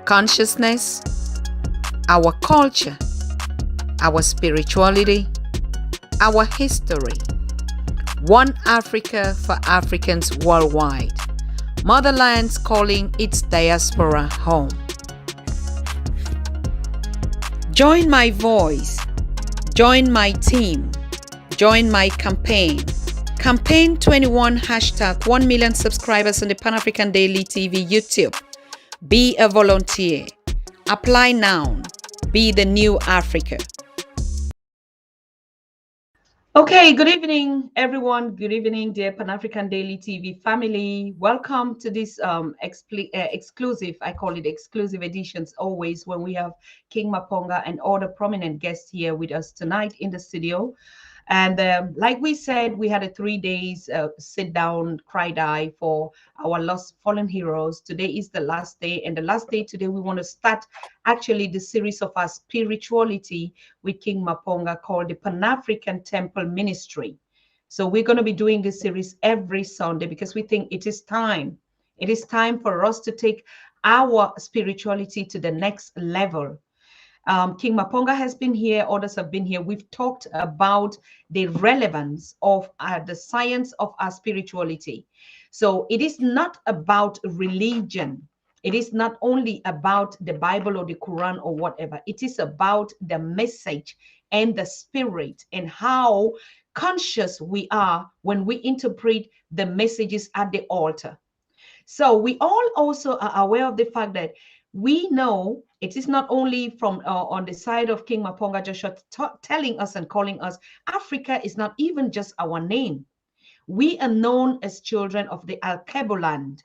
consciousness, our culture, our spirituality, our history. One Africa for Africans worldwide. Motherland's calling its diaspora home. Join my voice. Join my team. Join my campaign. Campaign 21 hashtag 1 million subscribers on the Pan African Daily TV YouTube. Be a volunteer. Apply now. Be the new Africa. Okay, good evening, everyone. Good evening, dear Pan African Daily TV family. Welcome to this exclusive, I call it exclusive editions, always when we have King Maponga and other prominent guests here with us tonight in the studio. And like we said, we had a 3 days sit down, cry die for our lost fallen heroes. Today is the last day. And the last day today, we want to start actually the series of our spirituality with King Maponga called the Pan-African Temple Ministry. So we're going to be doing this series every Sunday because we think it is time. It is time for us to take our spirituality to the next level. King Maponga has been here, others have been here. We've talked about the relevance of the science of our spirituality. So it is not about religion. It is not only about the Bible or the Quran or whatever. It is about the message and the spirit and how conscious we are when we interpret the messages at the altar. So we all also are aware of the fact that we know it is not only from on the side of King Maponga Joshua telling us and calling us, Africa is not even just our name. We are known as children of the Alkebo land.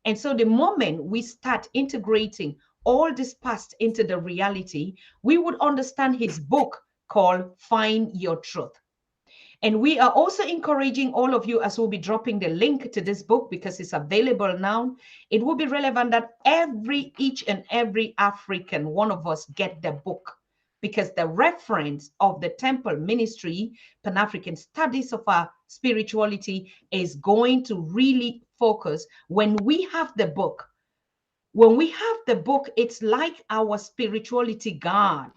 And so the moment we start integrating all this past into the reality, we would understand his book called Find Your Truth. And we are also encouraging all of you, as we'll be dropping the link to this book because it's available now. It will be relevant that each and every African, one of us, get the book, because the reference of the temple ministry, Pan-African Studies of our Spirituality, is going to really focus when we have the book. When we have the book, it's like our spirituality guide.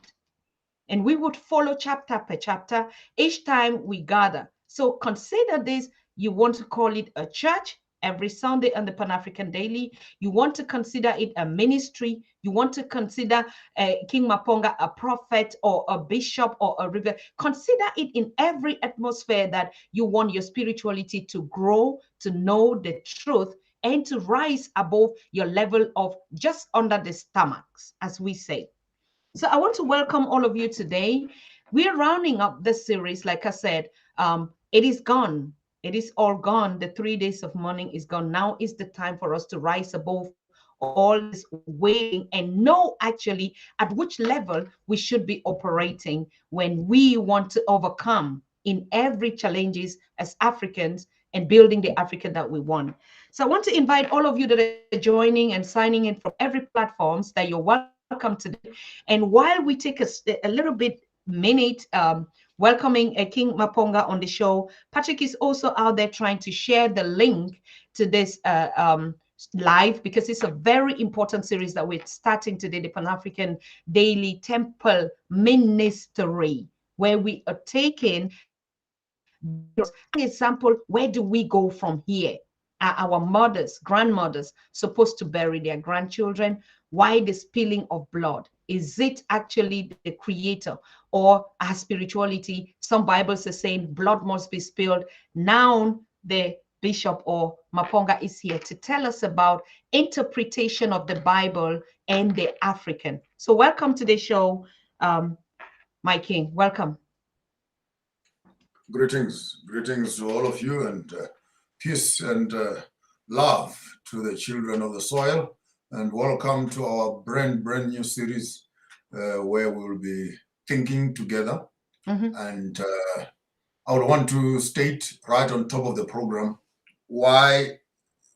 And we would follow chapter per chapter each time we gather. So consider this. You want to call it a church every Sunday on the Pan-African Daily. You want to consider it a ministry. You want to consider King Maponga a prophet or a bishop or a reverend. Consider it in every atmosphere that you want your spirituality to grow, to know the truth, and to rise above your level of just under the stomachs, as we say. So I want to welcome all of you today. We're rounding up this series. Like I said, it is gone. It is all gone. The 3 days of mourning is gone. Now is the time for us to rise above all this waiting and know actually at which level we should be operating when we want to overcome in every challenges as Africans and building the Africa that we want. So I want to invite all of you that are joining and signing in from every platforms that you're welcome today. And while we take a little bit minute welcoming King Maponga on the show, Patrick is also out there trying to share the link to this live, because it's a very important series that we're starting today, the Pan-African Daily Temple Ministry, where we are taking an example, where do we go from here? Are our mothers, grandmothers supposed to bury their grandchildren? Why the spilling of blood? Is it actually the creator or our spirituality? Some Bibles are saying blood must be spilled. Now the bishop or Maponga is here to tell us about interpretation of the Bible and the African. So welcome to the show, my king. Welcome. Greetings to all of you, and peace and love to the children of the soil, and welcome to our brand new series where we will be thinking together. And I would want to state right on top of the program, why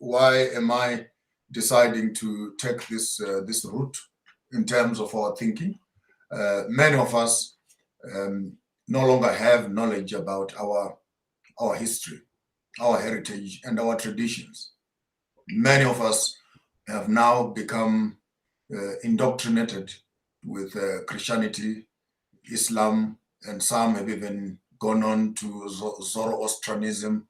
am I deciding to take this route in terms of our thinking? Many of us no longer have knowledge about our history, our heritage, and our traditions. Many of us have now become indoctrinated with Christianity, Islam, and some have even gone on to Zoroastrianism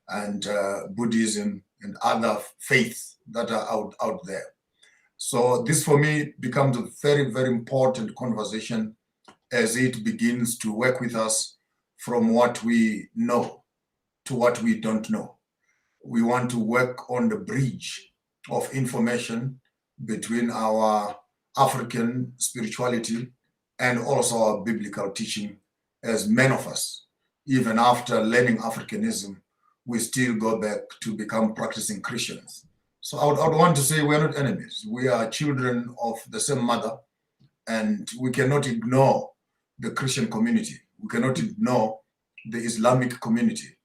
and Buddhism and other faiths that are out there. So this for me becomes a very, very important conversation as it begins to work with us from what we know to what we don't know. We want to work on the bridge of information between our African spirituality and also our biblical teaching, as many of us, even after learning Africanism, we still go back to become practicing Christians. So I would want to say we're not enemies. We are children of the same mother, and we cannot ignore the Christian community. We cannot ignore the Islamic community.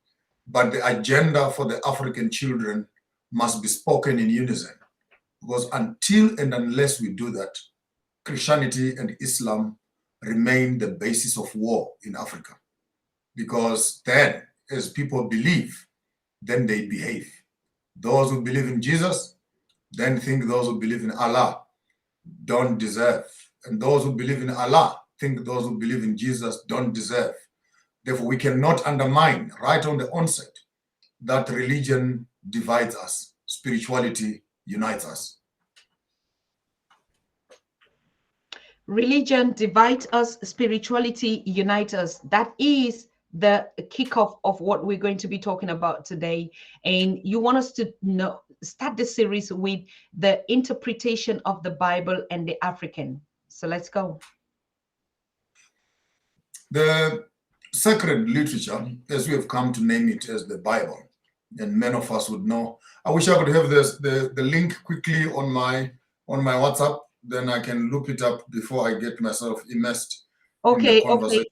But the agenda for the African children must be spoken in unison. Because until and unless we do that, Christianity and Islam remain the basis of war in Africa. Because then, as people believe, then they behave. Those who believe in Jesus then think those who believe in Allah don't deserve. And those who believe in Allah think those who believe in Jesus don't deserve. Therefore, we cannot undermine right on the onset that religion divides us, spirituality unites us. Religion divides us, spirituality unites us. That is the kickoff of what we're going to be talking about today. And you want us to start the series with the interpretation of the Bible and the African. So let's go. The sacred literature, as we have come to name it as the Bible, and many of us would know. I wish I could have the link quickly on my WhatsApp, then I can look it up before I get myself immersed in the conversation. Okay.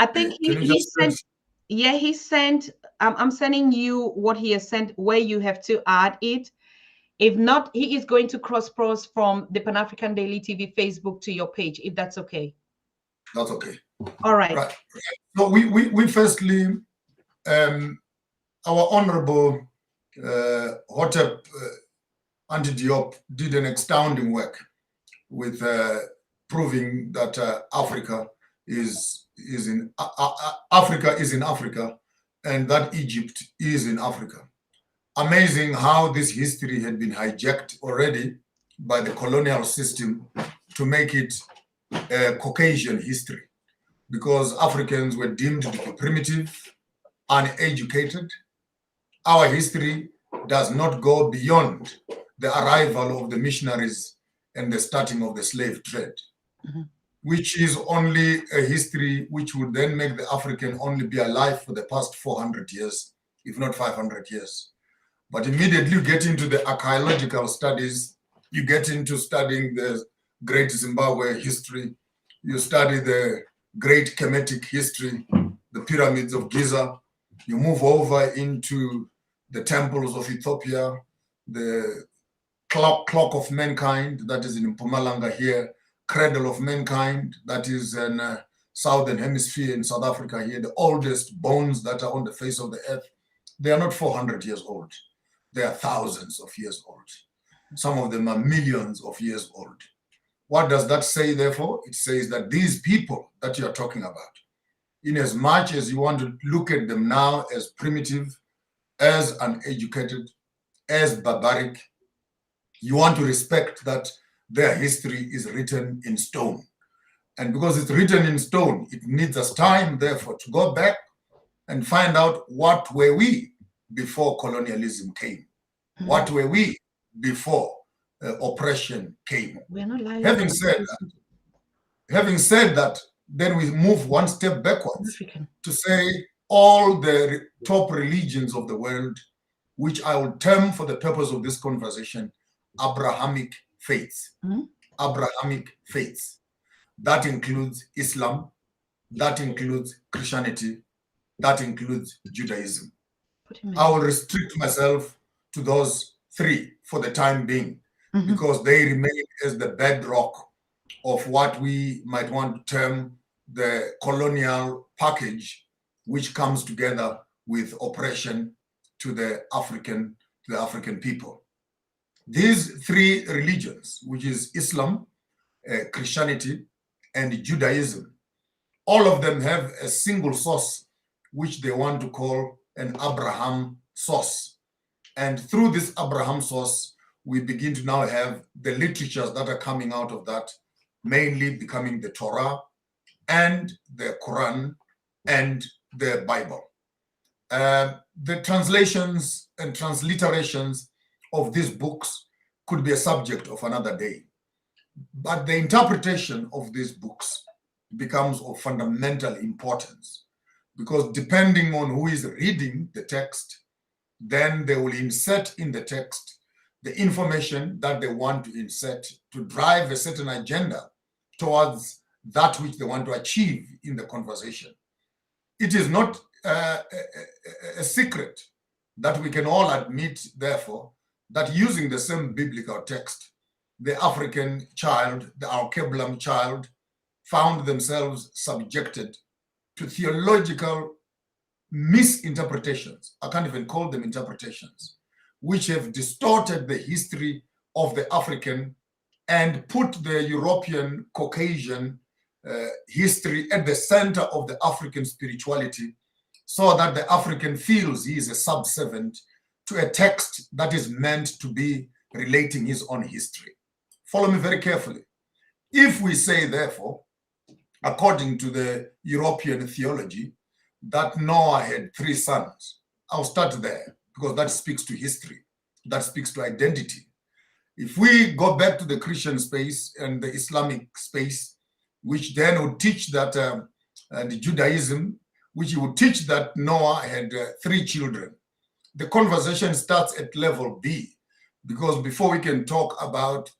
I think he sent. Yeah, he sent. I'm sending you what he has sent, where you have to add it. If not, he is going to cross-post from the Pan-African Daily TV Facebook to your page, if that's okay. That's okay. All right. Right. So we firstly, our honorable Hotep Anti-Diop did an astounding work with proving that Africa is in Africa, and that Egypt is in Africa. Amazing how this history had been hijacked already by the colonial system to make it a Caucasian history, because Africans were deemed to be primitive, uneducated. Our history does not go beyond the arrival of the missionaries and the starting of the slave trade, which is only a history which would then make the African only be alive for the past 400 years, if not 500 years. But immediately you get into the archaeological studies, you get into studying the great Zimbabwe history, you study the great Kemetic history, the pyramids of Giza, you move over into the temples of Ethiopia, the clock of mankind, that is in Mpumalanga here, cradle of mankind, that is in southern hemisphere in South Africa here, the oldest bones that are on the face of the earth. They are not 400 years old. They are thousands of years old. Some of them are millions of years old. What does that say, therefore? It says that these people that you are talking about, in as much as you want to look at them now as primitive, as uneducated, as barbaric, you want to respect that their history is written in stone. And because it's written in stone, it needs us time, therefore, to go back and find out what were we before colonialism came. What were we before oppression came? We're not lying. Having said that, then we move one step backwards to say all the top religions of the world, which I will term for the purpose of this conversation, Abrahamic faiths. Abrahamic faiths. That includes Islam, that includes Christianity, that includes Judaism. I will restrict myself to those three for the time being, because they remain as the bedrock of what we might want to term the colonial package, which comes together with oppression to the African people. These three religions, which is Islam, Christianity, and Judaism, all of them have a single source, which they want to call an Abraham source. And through this Abraham source, we begin to now have the literatures that are coming out of that, mainly becoming the Torah and the Quran and the Bible. The translations and transliterations of these books could be a subject of another day. But the interpretation of these books becomes of fundamental importance, because depending on who is reading the text, then they will insert in the text the information that they want to insert to drive a certain agenda towards that which they want to achieve in the conversation. It is not a secret that we can all admit, therefore, that using the same biblical text, the African child, the Alkebulan child, found themselves subjected to theological misinterpretations. I can't even call them interpretations, which have distorted the history of the African and put the European Caucasian history at the center of the African spirituality, so that the African feels he is a subservient to a text that is meant to be relating his own history. Follow me very carefully. If we say, therefore, according to the European theology, that Noah had 3 sons, I'll start there because that speaks to history, that speaks to identity. If we go back to the Christian space and the Islamic space, which then would teach that the Judaism, which would teach that Noah had 3 children, the conversation starts at level B, because before we can talk about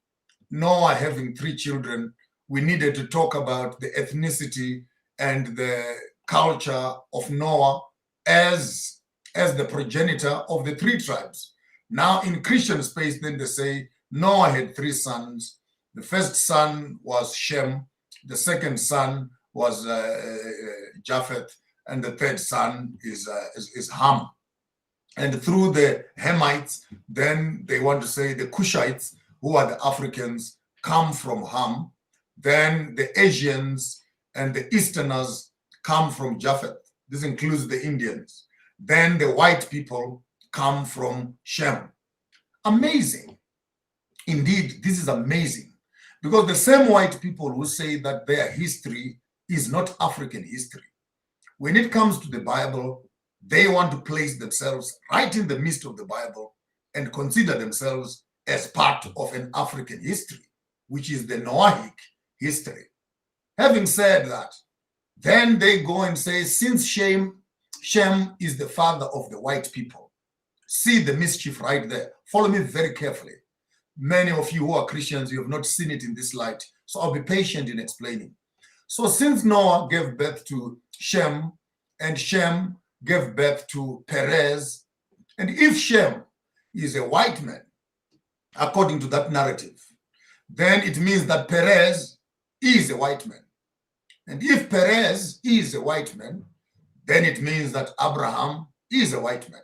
Noah having 3 children, we needed to talk about the ethnicity and the culture of Noah as the progenitor of the 3 tribes. Now in Christian space, then they say Noah had 3 sons. The first son was Shem, the second son was Japheth, and the third son is Ham. And through the Hamites, then they want to say the Cushites, who are the Africans, come from Ham. Then the Asians and the Easterners come from Japheth. This includes the Indians. Then the white people come from Shem. Amazing. Indeed, this is amazing, because the same white people who say that their history is not African history, when it comes to the Bible, they want to place themselves right in the midst of the Bible and consider themselves as part of an African history, which is the Noahic history. Having said that, then they go and say, since Shem is the father of the white people, see the mischief right there. Follow me very carefully. Many of you who are Christians, you have not seen it in this light, so I'll be patient in explaining. So since Noah gave birth to Shem, and Shem gave birth to Perez, and if Shem is a white man, according to that narrative, then it means that Perez is a white man. And if Perez is a white man, then it means that Abraham is a white man.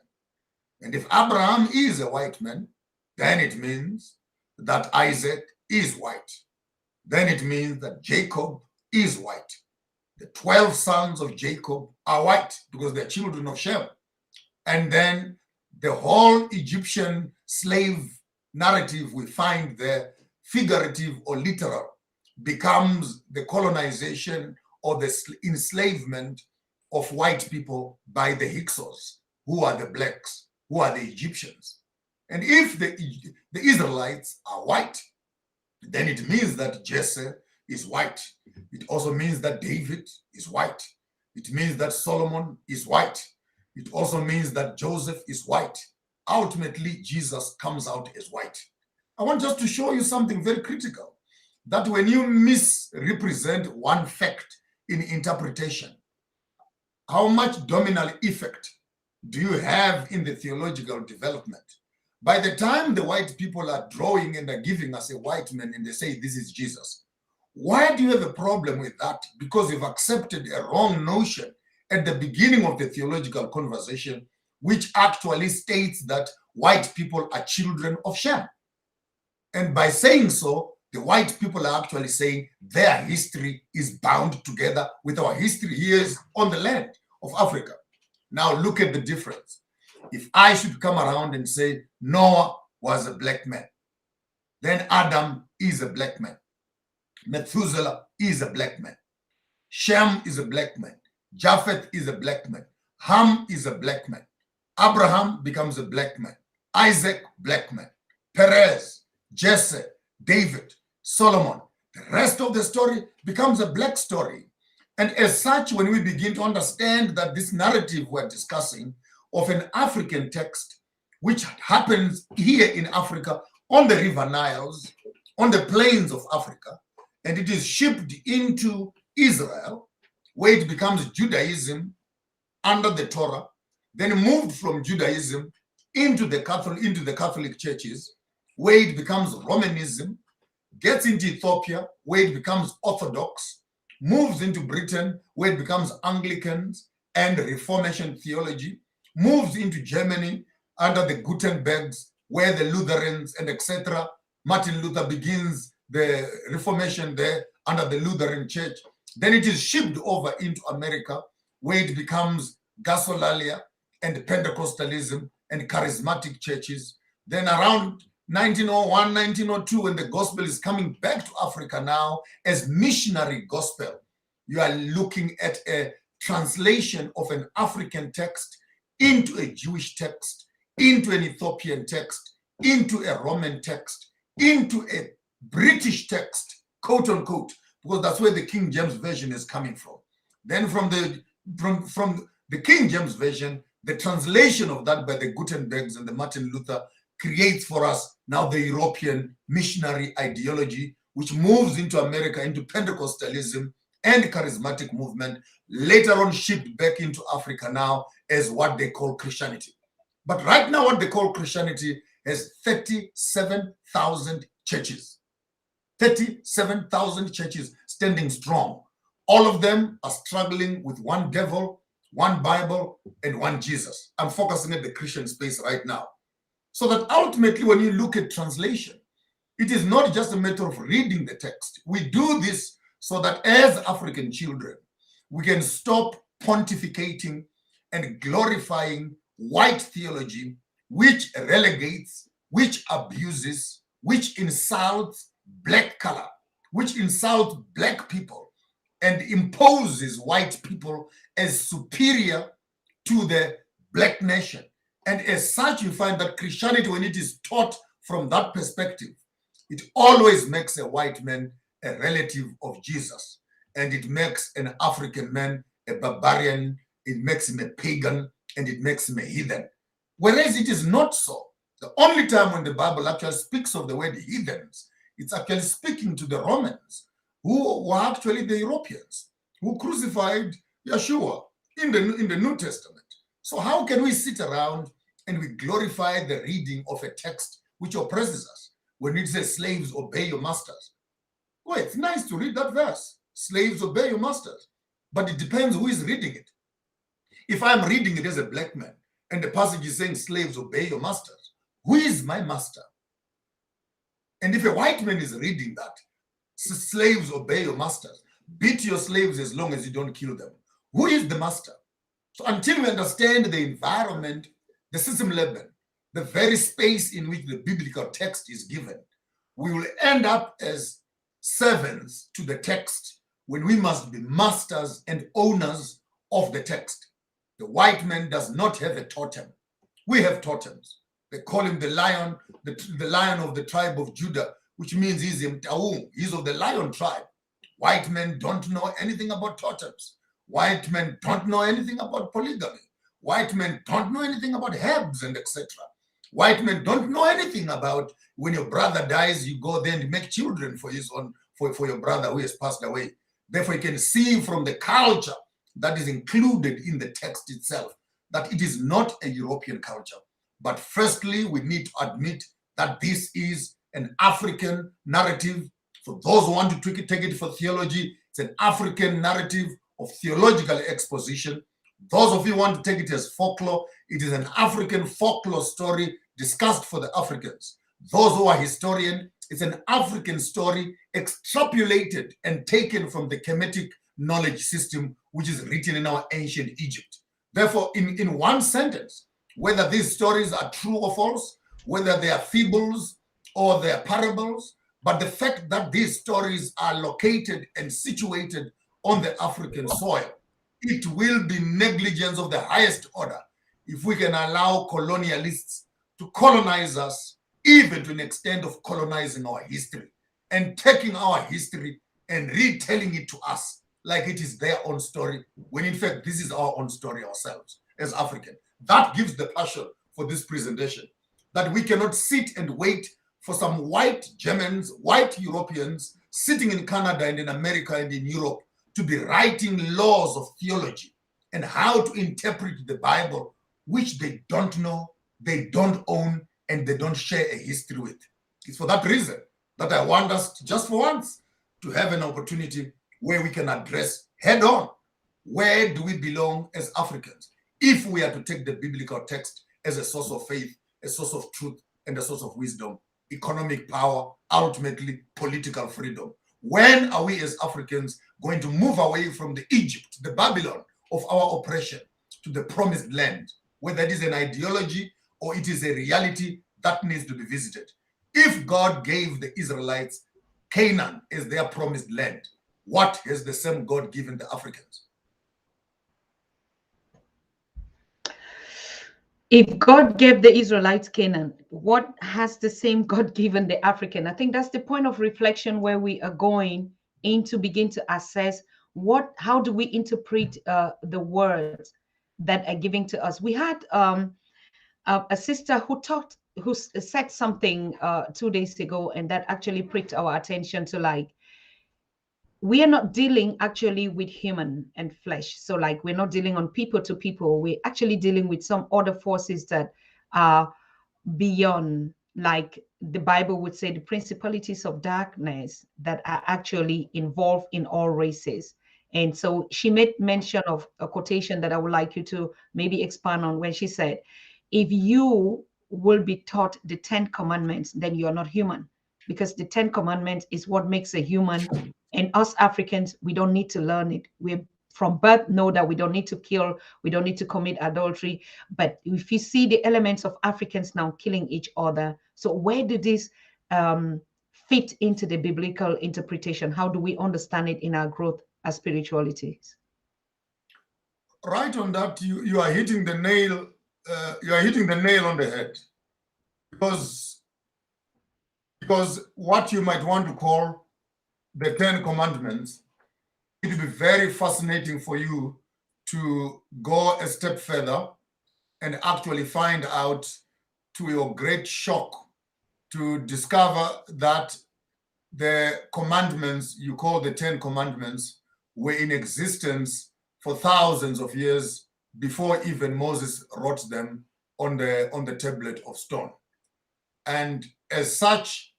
And if Abraham is a white man, then it means that Isaac is white. Then it means that Jacob is white. The 12 sons of Jacob are white because they're children of Shem. And then the whole Egyptian slave narrative we find there, figurative or literal, becomes the colonization or the enslavement of white people by the Hyksos, who are the blacks, who are the Egyptians. And if the Israelites are white, then it means that Jesse is white. It also means that David is white. It means that Solomon is white. It also means that Joseph is white. Ultimately, Jesus comes out as white. I want just to show you something very critical, that when you misrepresent one fact in interpretation, how much domino effect do you have in the theological development? By the time the white people are drawing and are giving us a white man and they say this is Jesus, why do you have a problem with that? Because you've accepted a wrong notion at the beginning of the theological conversation, which actually states that white people are children of Shem. And by saying so, the white people are actually saying their history is bound together with our history here on the land of Africa. Now look at the difference. If I should come around and say Noah was a black man, then Adam is a black man, Methuselah is a black man, Shem is a black man, Japheth is a black man, Ham is a black man, Abraham becomes a black man, Isaac, black man, Perez, Jesse, David, Solomon. The rest of the story becomes a black story. And as such, when we begin to understand that this narrative we're discussing of an African text, which happens here in Africa on the river Niles, on the plains of Africa, and it is shipped into Israel, where it becomes Judaism under the Torah, then moved from Judaism into the Catholic churches, where it becomes Romanism, gets into Ethiopia, where it becomes Orthodox, moves into Britain, where it becomes Anglicans and Reformation theology, moves into Germany under the Gutenbergs, where the Lutherans and etc. Martin Luther begins the Reformation there under the Lutheran Church. Then it is shipped over into America, where it becomes Gassolalia and Pentecostalism and charismatic churches. Then around 1901, 1902, when the gospel is coming back to Africa now as missionary gospel, you are looking at a translation of an African text into a Jewish text, into an Ethiopian text, into a Roman text, into a British text, quote unquote, because that's where the King James Version is coming from. Then from the King James Version, the translation of that by the Gutenbergs and the Martin Luther creates for us now the European missionary ideology, which moves into America, into Pentecostalism and charismatic movement, later on shipped back into Africa now as what they call Christianity. But right now, what they call Christianity has 37,000 churches. 37,000 churches standing strong. All of them are struggling with one devil, one Bible, and one Jesus. I'm focusing at the Christian space right now. So that ultimately, when you look at translation, it is not just a matter of reading the text. We do this so that as African children, we can stop pontificating and glorifying white theology, which relegates, which abuses, which insults black color, which insults black people, and imposes white people as superior to the black nation. And as such, you find that Christianity, when it is taught from that perspective, it always makes a white man a relative of Jesus. And it makes an African man a barbarian, it makes him a pagan, and it makes him a heathen. Whereas it is not so. The only time when the Bible actually speaks of the word heathens, it's actually speaking to the Romans, who were actually the Europeans, who crucified Yeshua in the New Testament. So how can we sit around and we glorify the reading of a text which oppresses us when it says slaves obey your masters? Well, it's nice to read that verse, slaves obey your masters, but it depends who is reading it. If I'm reading it as a black man and the passage is saying slaves obey your masters, who is my master? And if a white man is reading that, slaves obey your masters, beat your slaves as long as you don't kill them, who is the master? So until we understand the environment, the system level, the very space in which the biblical text is given, we will end up as servants to the text when we must be masters and owners of the text. The white man does not have a totem. We have totems. They call him the lion, the lion of the tribe of Judah, which means he's Mtaum. He's of the lion tribe. White men don't know anything about totems. White men don't know anything about polygamy. White men don't know anything about herbs and etc. White men don't know anything about when your brother dies, you go there and make children for for your brother who has passed away. Therefore, you can see from the culture that is included in the text itself that it is not a European culture. But firstly, we need to admit that this is an African narrative. For those who want to take it for theology, it's an African narrative of theological exposition. Those of you who want to take it as folklore, it is an African folklore story discussed for the Africans. Those who are historian It's an African story extrapolated and taken from the Kemetic knowledge system, which is written in our ancient Egypt. Therefore, in one sentence, whether these stories are true or false, whether they are fables or they are parables, but the fact that these stories are located and situated on the African soil, it will be negligence of the highest order if we can allow colonialists to colonize us, even to an extent of colonizing our history and taking our history and retelling it to us like it is their own story, when in fact this is our own story ourselves as African. That gives the passion for this presentation, that we cannot sit and wait for some white Germans, white Europeans sitting in Canada and in America and in Europe to be writing laws of theology and how to interpret the Bible, which they don't know, they don't own, and they don't share a history with. It's for that reason that I want us to, just for once, to have an opportunity where we can address head on, where do we belong as Africans, if we are to take the biblical text as a source of faith, a source of truth, and a source of wisdom, economic power, ultimately political freedom. When are we as Africans going to move away from the Egypt, the Babylon of our oppression, to the promised land, whether it is an ideology or it is a reality that needs to be visited? If God gave the Israelites Canaan as their promised land, what has the same God given the Africans? If God gave the Israelites Canaan, what has the same God given the African? I think that's the point of reflection where we are going in to begin to assess how do we interpret the words that are given to us. We had a sister who said something 2 days ago, and that actually pricked our attention to, like, we are not dealing actually with human and flesh. So, like, we're not dealing on people to people. We're actually dealing with some other forces that are beyond, like the Bible would say, the principalities of darkness that are actually involved in all races. And so she made mention of a quotation that I would like you to maybe expand on, when she said, if you will be taught the 10 commandments, then you're not human, because the 10 commandments is what makes a human. And us Africans, we don't need to learn it. We're from birth know that we don't need to kill, we don't need to commit adultery. But if you see the elements of Africans now killing each other, so where did this fit into the biblical interpretation? How do we understand it in our growth as spiritualities? Right on that, you are hitting the nail. You are hitting the nail on the head, because what you might want to call the 10 commandments, it will be very fascinating for you to go a step further and actually find out, to your great shock, to discover that the commandments you call the 10 commandments were in existence for thousands of years before even Moses wrote them on the tablet of stone. And as such,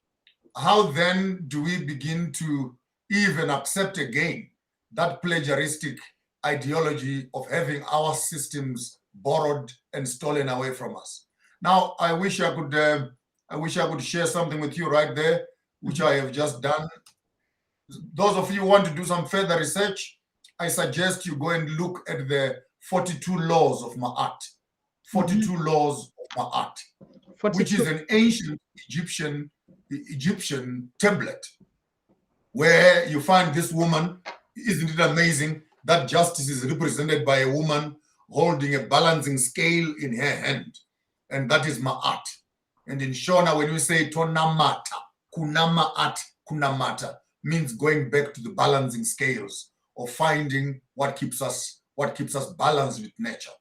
how then do we begin to even accept again that plagiaristic ideology of having our systems borrowed and stolen away from us? Now, I wish I could share something with you right there, which I have just done. Those of you who want to do some further research, I suggest you go and look at the 42 laws of Ma'at. 42 laws of Ma'at, 42. Which is an ancient Egyptian tablet, where you find this woman. Isn't it amazing that justice is represented by a woman holding a balancing scale in her hand? And that is Ma'at. And in Shona, when we say Tonamata, Kunama'at, Kunamata, means going back to the balancing scales of finding what keeps us balanced with nature.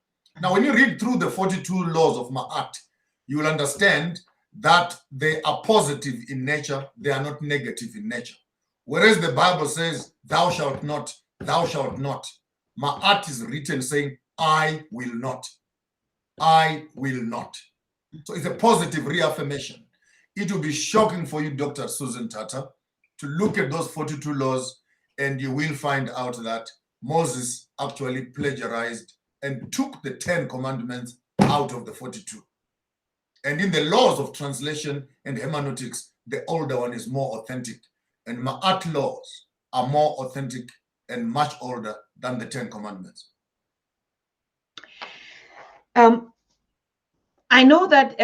Now, when you read through the 42 laws of Ma'at, you will understand that they are positive in nature, they are not negative in nature. Whereas the Bible says, thou shalt not, thou shalt not. Ma'at is written saying, I will not. I will not. So it's a positive reaffirmation. It will be shocking for you, Dr. Susan Tata, to look at those 42 laws, and you will find out that Moses actually plagiarized and took the 10 commandments out of the 42. And in the laws of translation and hermeneutics, the older one is more authentic. And Ma'at laws are more authentic and much older than the 10 Commandments. I know that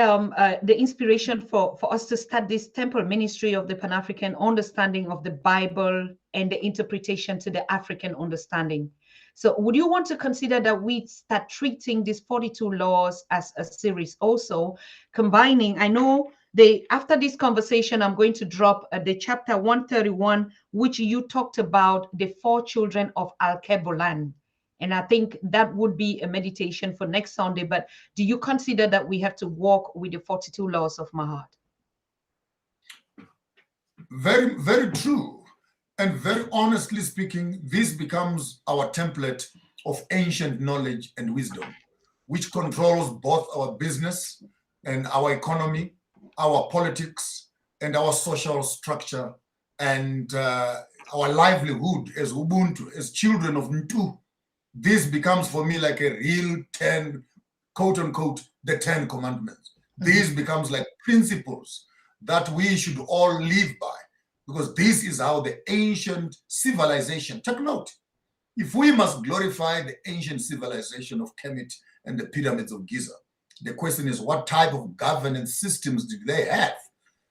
the inspiration for us to start this temple ministry of the Pan-African understanding of the Bible and the interpretation to the African understanding. So would you want to consider that we start treating these 42 laws as a series also, combining, I know after this conversation, I'm going to drop the chapter 131, which you talked about the 4 children of Al-Kebolan. And I think that would be a meditation for next Sunday. But do you consider that we have to walk with the 42 laws of Mahat? Very, very true. And very honestly speaking, this becomes our template of ancient knowledge and wisdom, which controls both our business and our economy, our politics, and our social structure, and our livelihood as Ubuntu, as children of Ntu. This becomes for me like a real 10, quote unquote, the 10 Commandments. This becomes like principles that we should all live by, because this is how the ancient civilization, take note, if we must glorify the ancient civilization of Kemet and the pyramids of Giza, the question is, what type of governance systems did they have?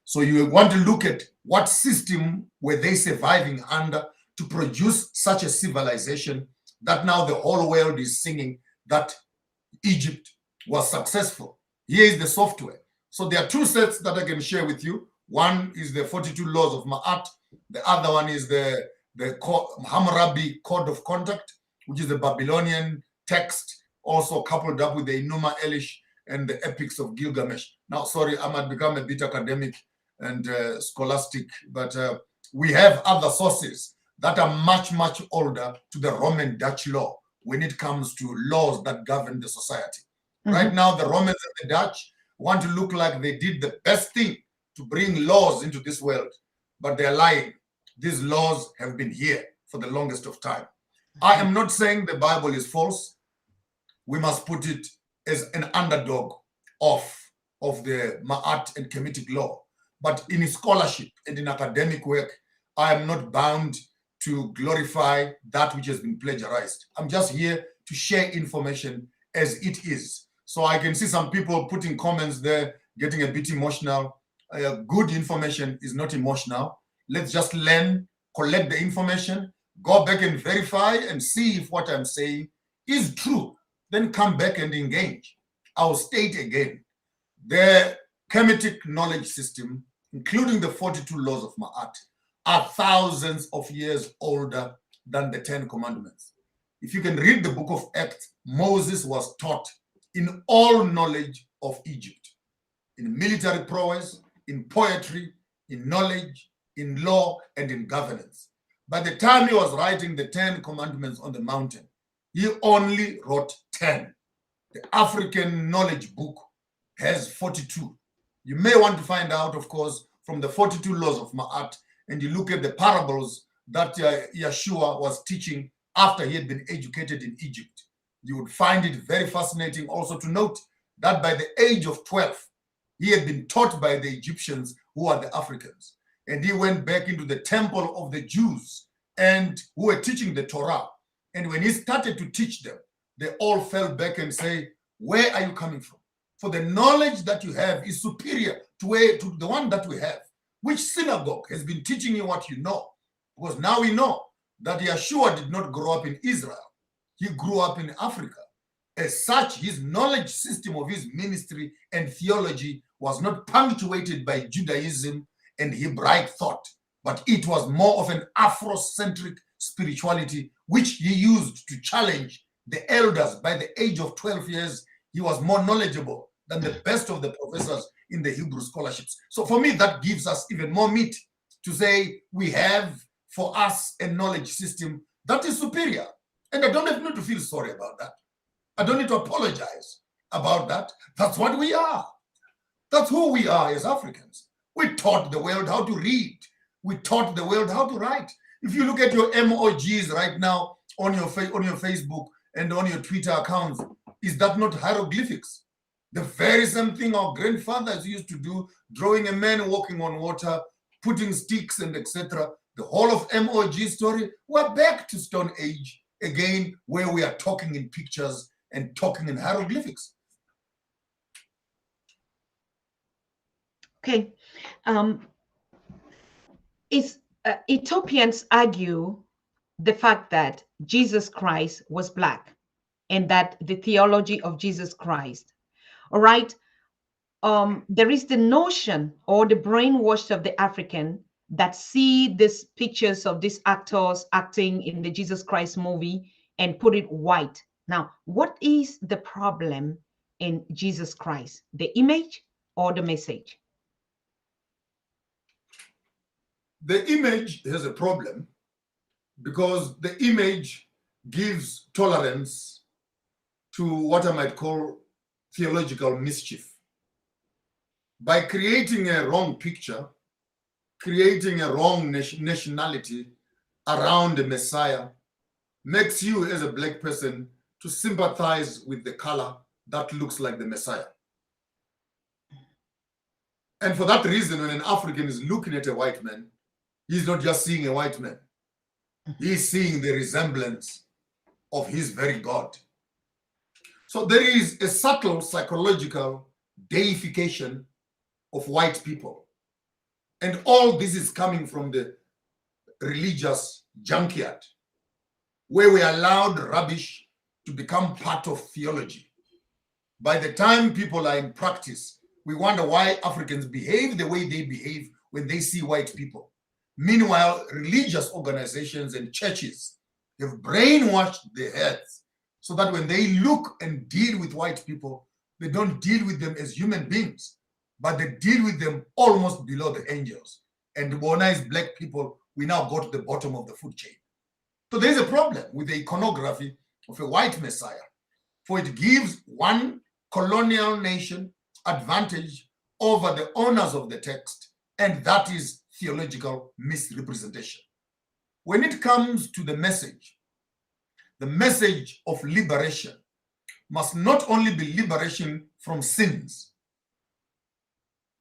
So you want to look at what system were they surviving under to produce such a civilization that now the whole world is singing that Egypt was successful. Here is the software. So there are 2 sets that I can share with you. One is the 42 laws of Ma'at. The other one is the Hammurabi Code of Conduct, which is the Babylonian text, also coupled up with the Enuma Elish and the epics of Gilgamesh. Now, sorry, I might become a bit academic and scholastic, but we have other sources that are much, much older to the Roman Dutch law when it comes to laws that govern the society. Right now, the Romans and the Dutch want to look like they did the best thing to bring laws into this world, but they're lying. These laws have been here for the longest of time. I am not saying the Bible is false. We must put it as an underdog of the Ma'at and Kemetic law. But in scholarship and in academic work, I am not bound to glorify that which has been plagiarized. I'm just here to share information as it is. So I can see some people putting comments there, getting a bit emotional. Good information is not emotional. Let's just learn, collect the information, go back and verify and see if what I'm saying is true. Then come back and engage. I'll state again, the Kemetic knowledge system, including the 42 laws of Ma'at, are thousands of years older than the 10 Commandments. If you can read the book of Acts, Moses was taught in all knowledge of Egypt, in military prowess, in poetry, in knowledge, in law, and in governance. By the time he was writing the 10 Commandments on the mountain, he only wrote 10. The African knowledge book has 42. You may want to find out, of course, from the 42 laws of Ma'at, and you look at the parables that Yeshua was teaching after he had been educated in Egypt. You would find it very fascinating also to note that by the age of 12, he had been taught by the Egyptians, who are the Africans. And he went back into the temple of the Jews and who were teaching the Torah. And when he started to teach them, they all fell back and say, where are you coming from? For the knowledge that you have is superior to the one that we have. Which synagogue has been teaching you what you know? Because now we know that Yeshua did not grow up in Israel. He grew up in Africa. As such, his knowledge system of his ministry and theology was not punctuated by Judaism and Hebraic thought, but it was more of an Afrocentric spirituality, which he used to challenge the elders. By the age of 12 years, he was more knowledgeable than the best of the professors in the Hebrew scholarships. So for me, that gives us even more meat to say we have for us a knowledge system that is superior. And I don't have need to feel sorry about that. I don't need to apologize about that. That's what we are. That's who we are as Africans. We taught the world how to read. We taught the world how to write. If you look at your emojis right now on your Facebook and on your Twitter accounts, is that not hieroglyphics? The very same thing our grandfathers used to do, drawing a man walking on water, putting sticks and etc. The whole of MOG story, we're back to Stone Age again, where we are talking in pictures and talking in hieroglyphics. Okay. Ethiopians argue the fact that Jesus Christ was black and that the theology of Jesus Christ, all right, there is the notion or the brainwash of the African that see these pictures of these actors acting in the Jesus Christ movie and put it white. Now, what is the problem in Jesus Christ? The image or the message? The image has a problem because the image gives tolerance to what I might call theological mischief. By creating a wrong picture, creating a wrong nationality around the Messiah, makes you as a black person to sympathize with the color that looks like the Messiah. And for that reason, when an African is looking at a white man, he's not just seeing a white man. He's seeing the resemblance of his very God. So there is a subtle psychological deification of white people. And all this is coming from the religious junkyard, where we allowed rubbish to become part of theology. By the time people are in practice, we wonder why Africans behave the way they behave when they see white people. Meanwhile, religious organizations and churches have brainwashed their heads so that when they look and deal with white people, they don't deal with them as human beings, but they deal with them almost below the angels. And demonized black people, we now go to the bottom of the food chain. So there's a problem with the iconography of a white Messiah, for it gives one colonial nation advantage over the owners of the text, and that is theological misrepresentation. When it comes to the message of liberation must not only be liberation from sins,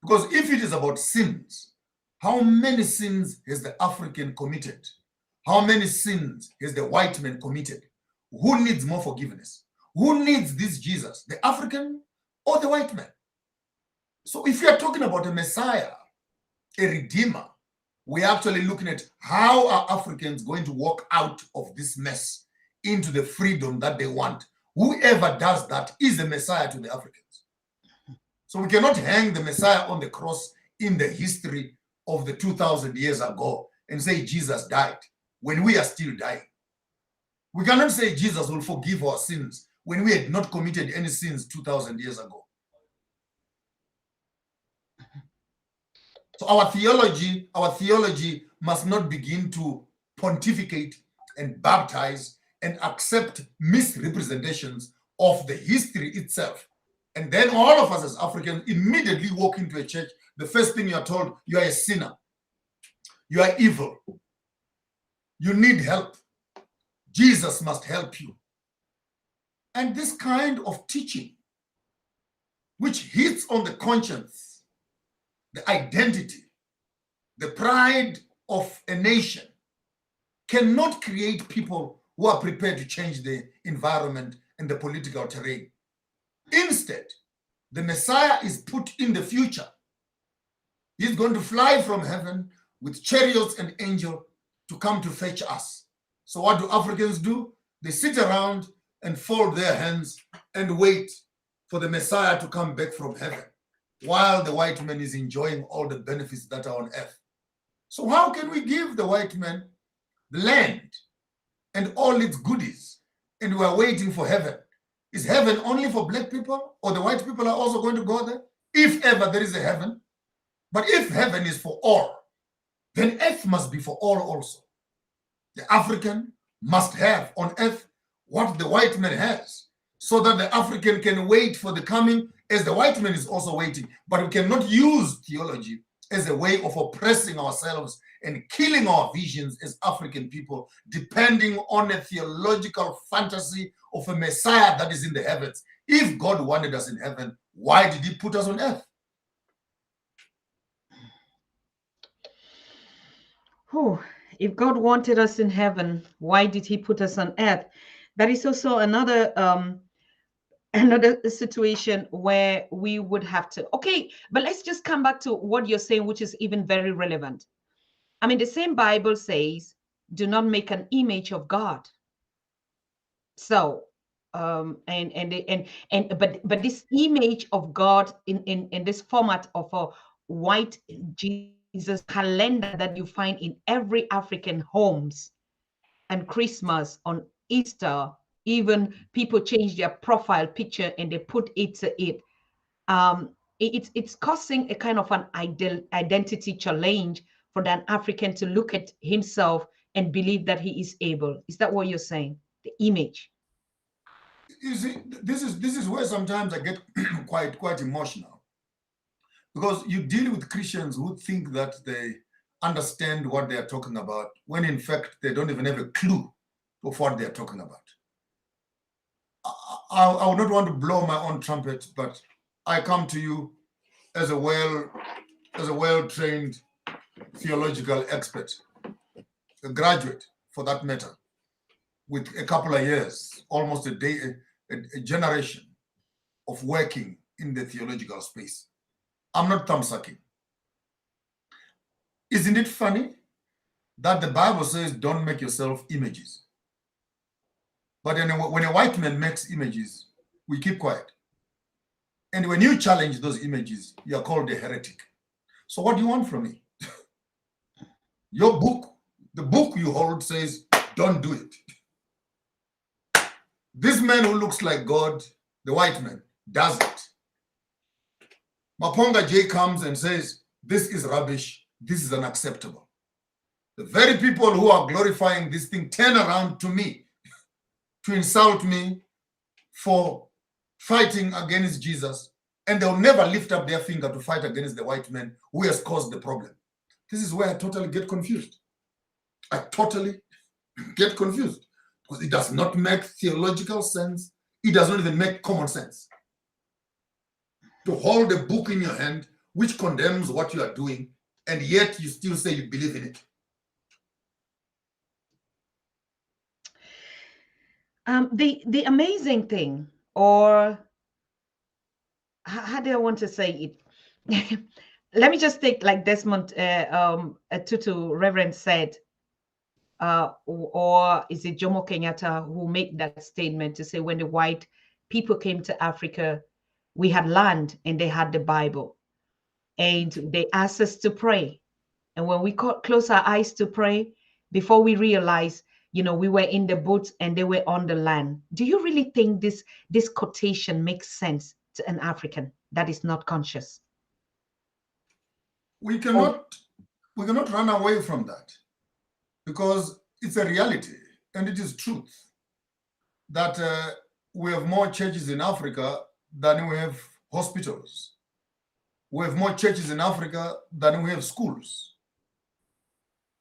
because if it is about sins, how many sins has the African committed? How many sins has the white man committed? Who needs more forgiveness? Who needs this Jesus, the African or the white man? So if you are talking about a Messiah, a Redeemer, we're actually looking at how are Africans going to walk out of this mess into the freedom that they want. Whoever does that is a Messiah to the Africans. So we cannot hang the Messiah on the cross in the history of the 2,000 years ago and say Jesus died when we are still dying. We cannot say Jesus will forgive our sins when we had not committed any sins 2,000 years ago. So our theology must not begin to pontificate and baptize and accept misrepresentations of the history itself. And then all of us as Africans immediately walk into a church. The first thing you are told, you are a sinner. You are evil. You need help. Jesus must help you. And this kind of teaching, which hits on the conscience, the identity, the pride of a nation, cannot create people who are prepared to change the environment and the political terrain. Instead, the Messiah is put in the future. He's going to fly from heaven with chariots and angels to come to fetch us. So what do Africans do? They sit around and fold their hands and wait for the Messiah to come back from heaven, while the white man is enjoying all the benefits that are on earth. So how can we give the white man the land and all its goodies, and we are waiting for heaven? Is heaven only for black people, or the white people are also going to go there? If ever there is a heaven. But if heaven is for all, then earth must be for all also. The African must have on earth what the white man has, so that the African can wait for the coming as the white man is also waiting. But we cannot use theology as a way of oppressing ourselves and killing our visions as African people, depending on a theological fantasy of a Messiah that is in the heavens. If God wanted us in heaven, Why did he put us on earth? Oh, if God wanted us in heaven, why did he put us on earth? That is also another situation where we would have to, okay, but let's just come back to what you're saying, which is even very relevant. I mean, the same Bible says, do not make an image of God. So but this image of God in this format of a white Jesus calendar that you find in every African homes, and Christmas, on Easter, even people change their profile picture and they put it to it. It's causing a kind of an identity challenge for an African to look at himself and believe that he is able. Is that what you're saying? The image. You see, this is where sometimes I get quite emotional, because you deal with Christians who think that they understand what they are talking about, when in fact they don't even have a clue of what they are talking about. I would not want to blow my own trumpet, but I come to you as a well-trained theological expert, a graduate for that matter, with a couple of years, almost a generation of working in the theological space. I'm not thumb-sucking. Isn't it funny that the Bible says don't make yourself images? But when a white man makes images, we keep quiet. And when you challenge those images, you're called a heretic. So what do you want from me? Your book, the book you hold, says don't do it. This man who looks like God, the white man, does it. Maponga J comes and says, this is rubbish, this is unacceptable. The very people who are glorifying this thing turn around to me to insult me for fighting against Jesus, and they'll never lift up their finger to fight against the white man who has caused the problem. This is where I totally get confused. I totally get confused, because it does not make theological sense. It does not even make common sense. To hold a book in your hand which condemns what you are doing, and yet you still say you believe in it. The amazing thing, or how do I want to say it? Let me just take like Desmond Tutu, Reverend said, or is it Jomo Kenyatta who made that statement to say, when the white people came to Africa, we had land and they had the Bible, and they asked us to pray. And when we close our eyes to pray, before we realize, we were in the boat and they were on the land. Do you really think this quotation makes sense to an African that is not conscious? We cannot run away from that, because it's a reality and it is truth that we have more churches in Africa than we have hospitals. We have more churches in Africa than we have schools.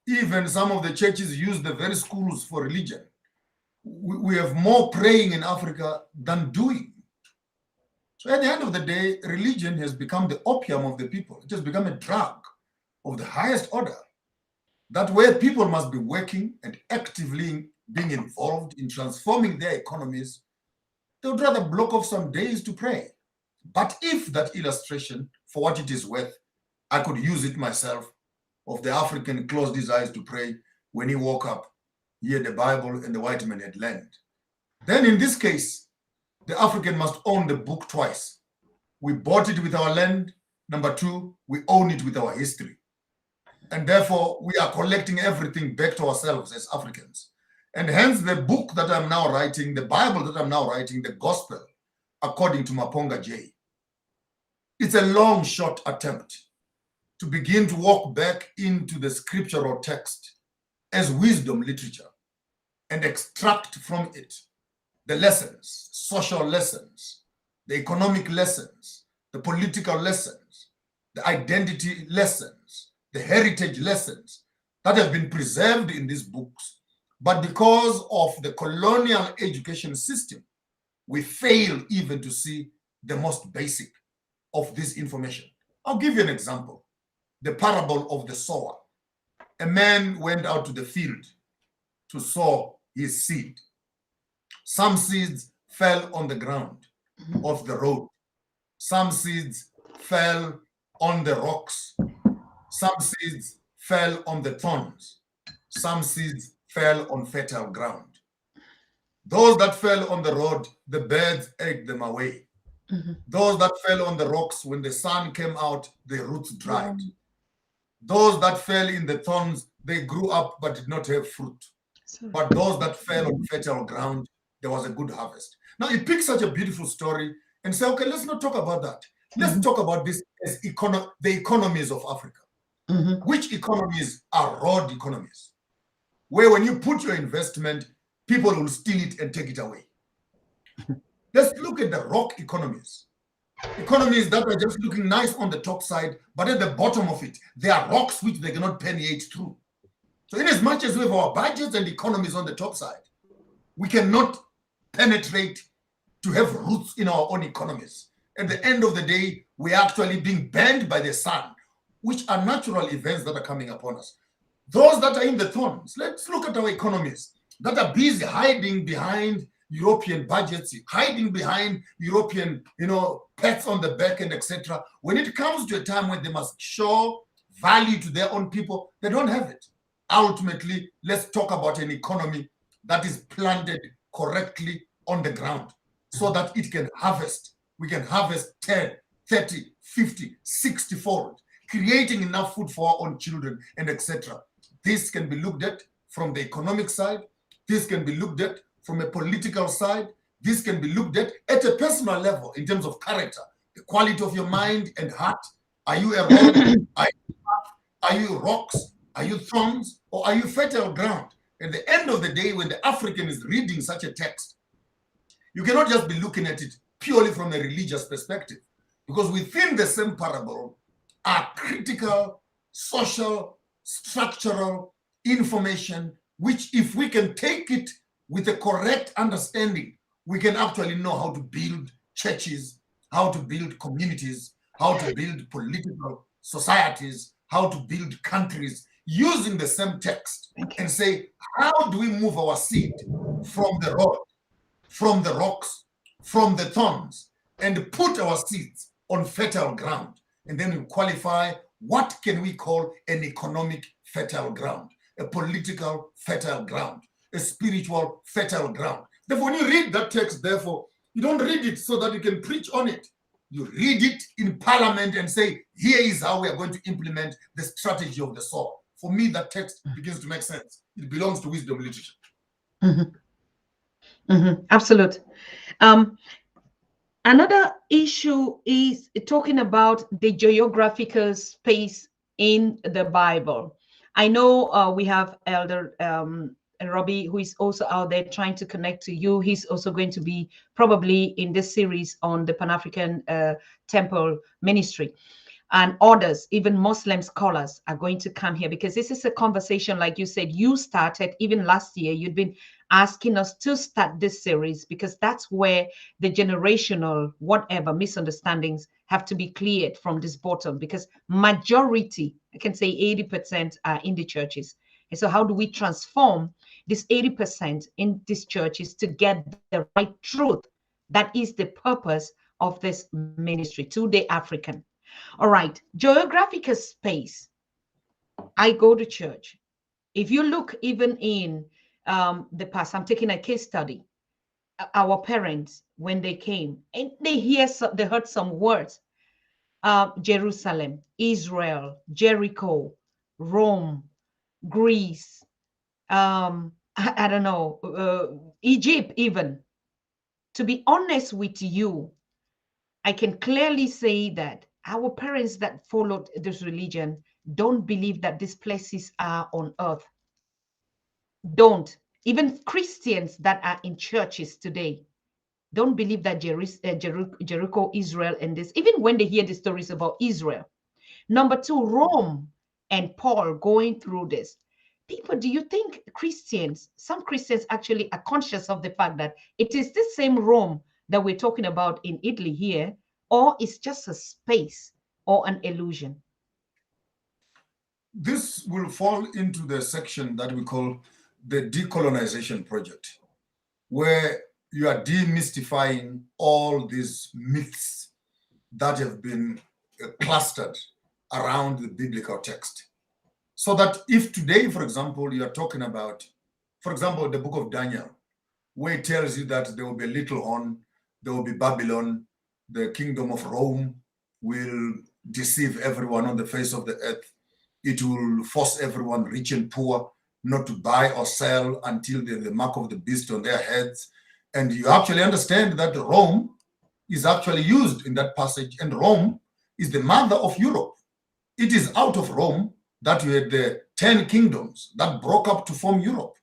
Even some of the churches use the very schools for religion. We have more praying in Africa than doing. So at the end of the day, religion has become the opium of the people. It has become a drug of the highest order. That where people must be working and actively being involved in transforming their economies, they would rather block off some days to pray. But if that illustration, for what it is worth, I could use it myself, of the African closed his eyes to pray when he woke up, he had the Bible and the white man had land. Then in this case, the African must own the book twice. We bought it with our land. Number two, we own it with our history. And therefore, we are collecting everything back to ourselves as Africans. And hence the book that I'm now writing, the Bible that I'm now writing, the gospel, according to Maponga J, it's a long, short attempt to begin to walk back into the scriptural text as wisdom literature and extract from it the lessons, social lessons, the economic lessons, the political lessons, the identity lessons, the heritage lessons that have been preserved in these books. But because of the colonial education system, we fail even to see the most basic of this information. I'll give you an example. The parable of the sower. A man went out to the field to sow his seed. Some seeds fell on the ground of the road. Some seeds fell on the rocks. Some seeds fell on the thorns. Some seeds fell on fertile ground. Those that fell on the road, the birds ate them away. Those that fell on the rocks, when the sun came out, the roots dried. Those that fell in the thorns, they grew up but did not have fruit. But those that fell on fertile ground, there was a good harvest. Now, it picks such a beautiful story and say, okay, let's not talk about that. Let's talk about this as the economies of Africa. Which economies are road economies? Where when you put your investment, people will steal it and take it away. Let's look at the rock economies. Economies that are just looking nice on the top side, but at the bottom of it, there are rocks which they cannot permeate through. So in as much as we have our budgets and economies on the top side, we cannot penetrate to have roots in our own economies. At the end of the day, we're actually being burned by the sun, which are natural events that are coming upon us. Those that are in the thorns, let's look at our economies that are busy hiding behind European budgets, hiding behind European, pats on the back and etc. When it comes to a time when they must show value to their own people, they don't have it. Ultimately, let's talk about an economy that is planted correctly on the ground so that it can harvest. We can harvest 10, 30, 50, 60 fold, creating enough food for our own children and etc. This can be looked at from the economic side. This can be looked at from a political side. This can be looked at a personal level in terms of character, the quality of your mind and heart. Are you a rock? Are you rocks? Are you thorns? Or are you fertile ground? At the end of the day, when the African is reading such a text, you cannot just be looking at it purely from a religious perspective, because within the same parable are critical, social, structural information, which if we can take it with a correct understanding, we can actually know how to build churches, how to build communities, how to build political societies, how to build countries using the same text and say, how do we move our seed from the road, from the rocks, from the thorns, and put our seeds on fertile ground? And then we qualify what can we call an economic fertile ground, a political fertile ground, a spiritual fertile ground. Therefore, when you read that text, therefore, you don't read it so that you can preach on it. You read it in parliament and say, here is how we are going to implement the strategy of the soul. For me, that text begins to make sense. It belongs to wisdom literature. Absolute. Another issue is talking about the geographical space in the Bible. I know we have Elder Robbie, who is also out there trying to connect to you. He's also going to be probably in this series on the Pan-African Temple Ministry. And others, even Muslim scholars, are going to come here, because this is a conversation, like you said, you started even last year. You'd been asking us to start this series because that's where the generational, whatever misunderstandings have to be cleared from this bottom, because majority, I can say 80% are in the churches. And so how do we transform this 80% in these churches to get the right truth? That is the purpose of this ministry to the African. All right, geographical space. I go to church. If you look even in the past, I'm taking a case study. Our parents, when they came and they heard some words, Jerusalem, Israel, Jericho, Rome, Greece, I don't know, Egypt even. To be honest with you, I can clearly say that our parents that followed this religion don't believe that these places are on earth. Don't. Even Christians that are in churches today don't believe that Jericho, Israel, and this, even when they hear the stories about Israel. Number two, Rome and Paul going through this. People, do you think some Christians actually are conscious of the fact that it is the same Rome that we're talking about in Italy here, or it's just a space or an illusion? This will fall into the section that we call the decolonization project, where you are demystifying all these myths that have been clustered around the biblical text. So that if today, for example, you are talking about, for example, the book of Daniel, where it tells you that there will be a little horn, there will be Babylon, the kingdom of Rome will deceive everyone on the face of the earth. It will force everyone, rich and poor, not to buy or sell until the mark of the beast on their heads. And you actually understand that Rome is actually used in that passage, and Rome is the mother of Europe. It is out of Rome that you had the 10 kingdoms that broke up to form Europe.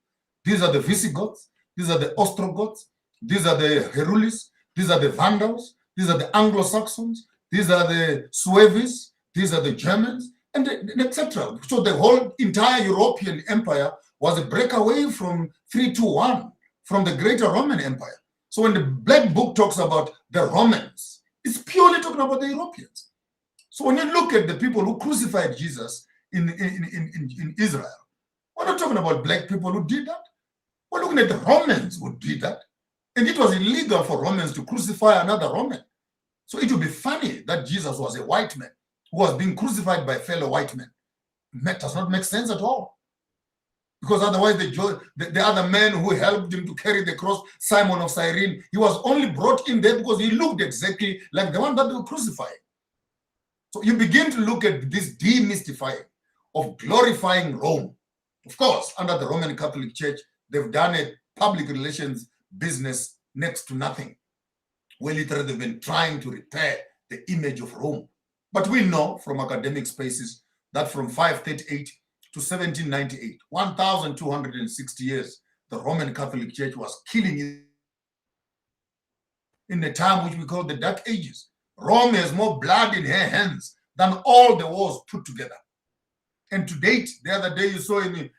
These are the Visigoths, these are the Ostrogoths, these are the Herulis, these are the Vandals, these are the Anglo-Saxons, these are the Suevis, these are the Germans, and etc. So the whole entire European empire was a breakaway from 321, from the greater Roman Empire. So when the Black Book talks about the Romans, it's purely talking about the Europeans. So when you look at the people who crucified Jesus in Israel, we're not talking about black people who did that. We're looking at the Romans who did that. And it was illegal for Romans to crucify another Roman. So it would be funny that Jesus was a white man who was being crucified by fellow white men. That does not make sense at all. Because otherwise the other man who helped him to carry the cross, Simon of Cyrene, he was only brought in there because he looked exactly like the one that they were crucifying. So you begin to look at this demystifying of glorifying Rome. Of course, under the Roman Catholic Church, they've done a public relations business next to nothing. Well, literally, they've been trying to repair the image of Rome. But we know from academic spaces that from 538 to 1798, 1,260 years, the Roman Catholic Church was killing in the time which we call the Dark Ages. Rome has more blood in her hands than all the wars put together. And to date, the other day you saw in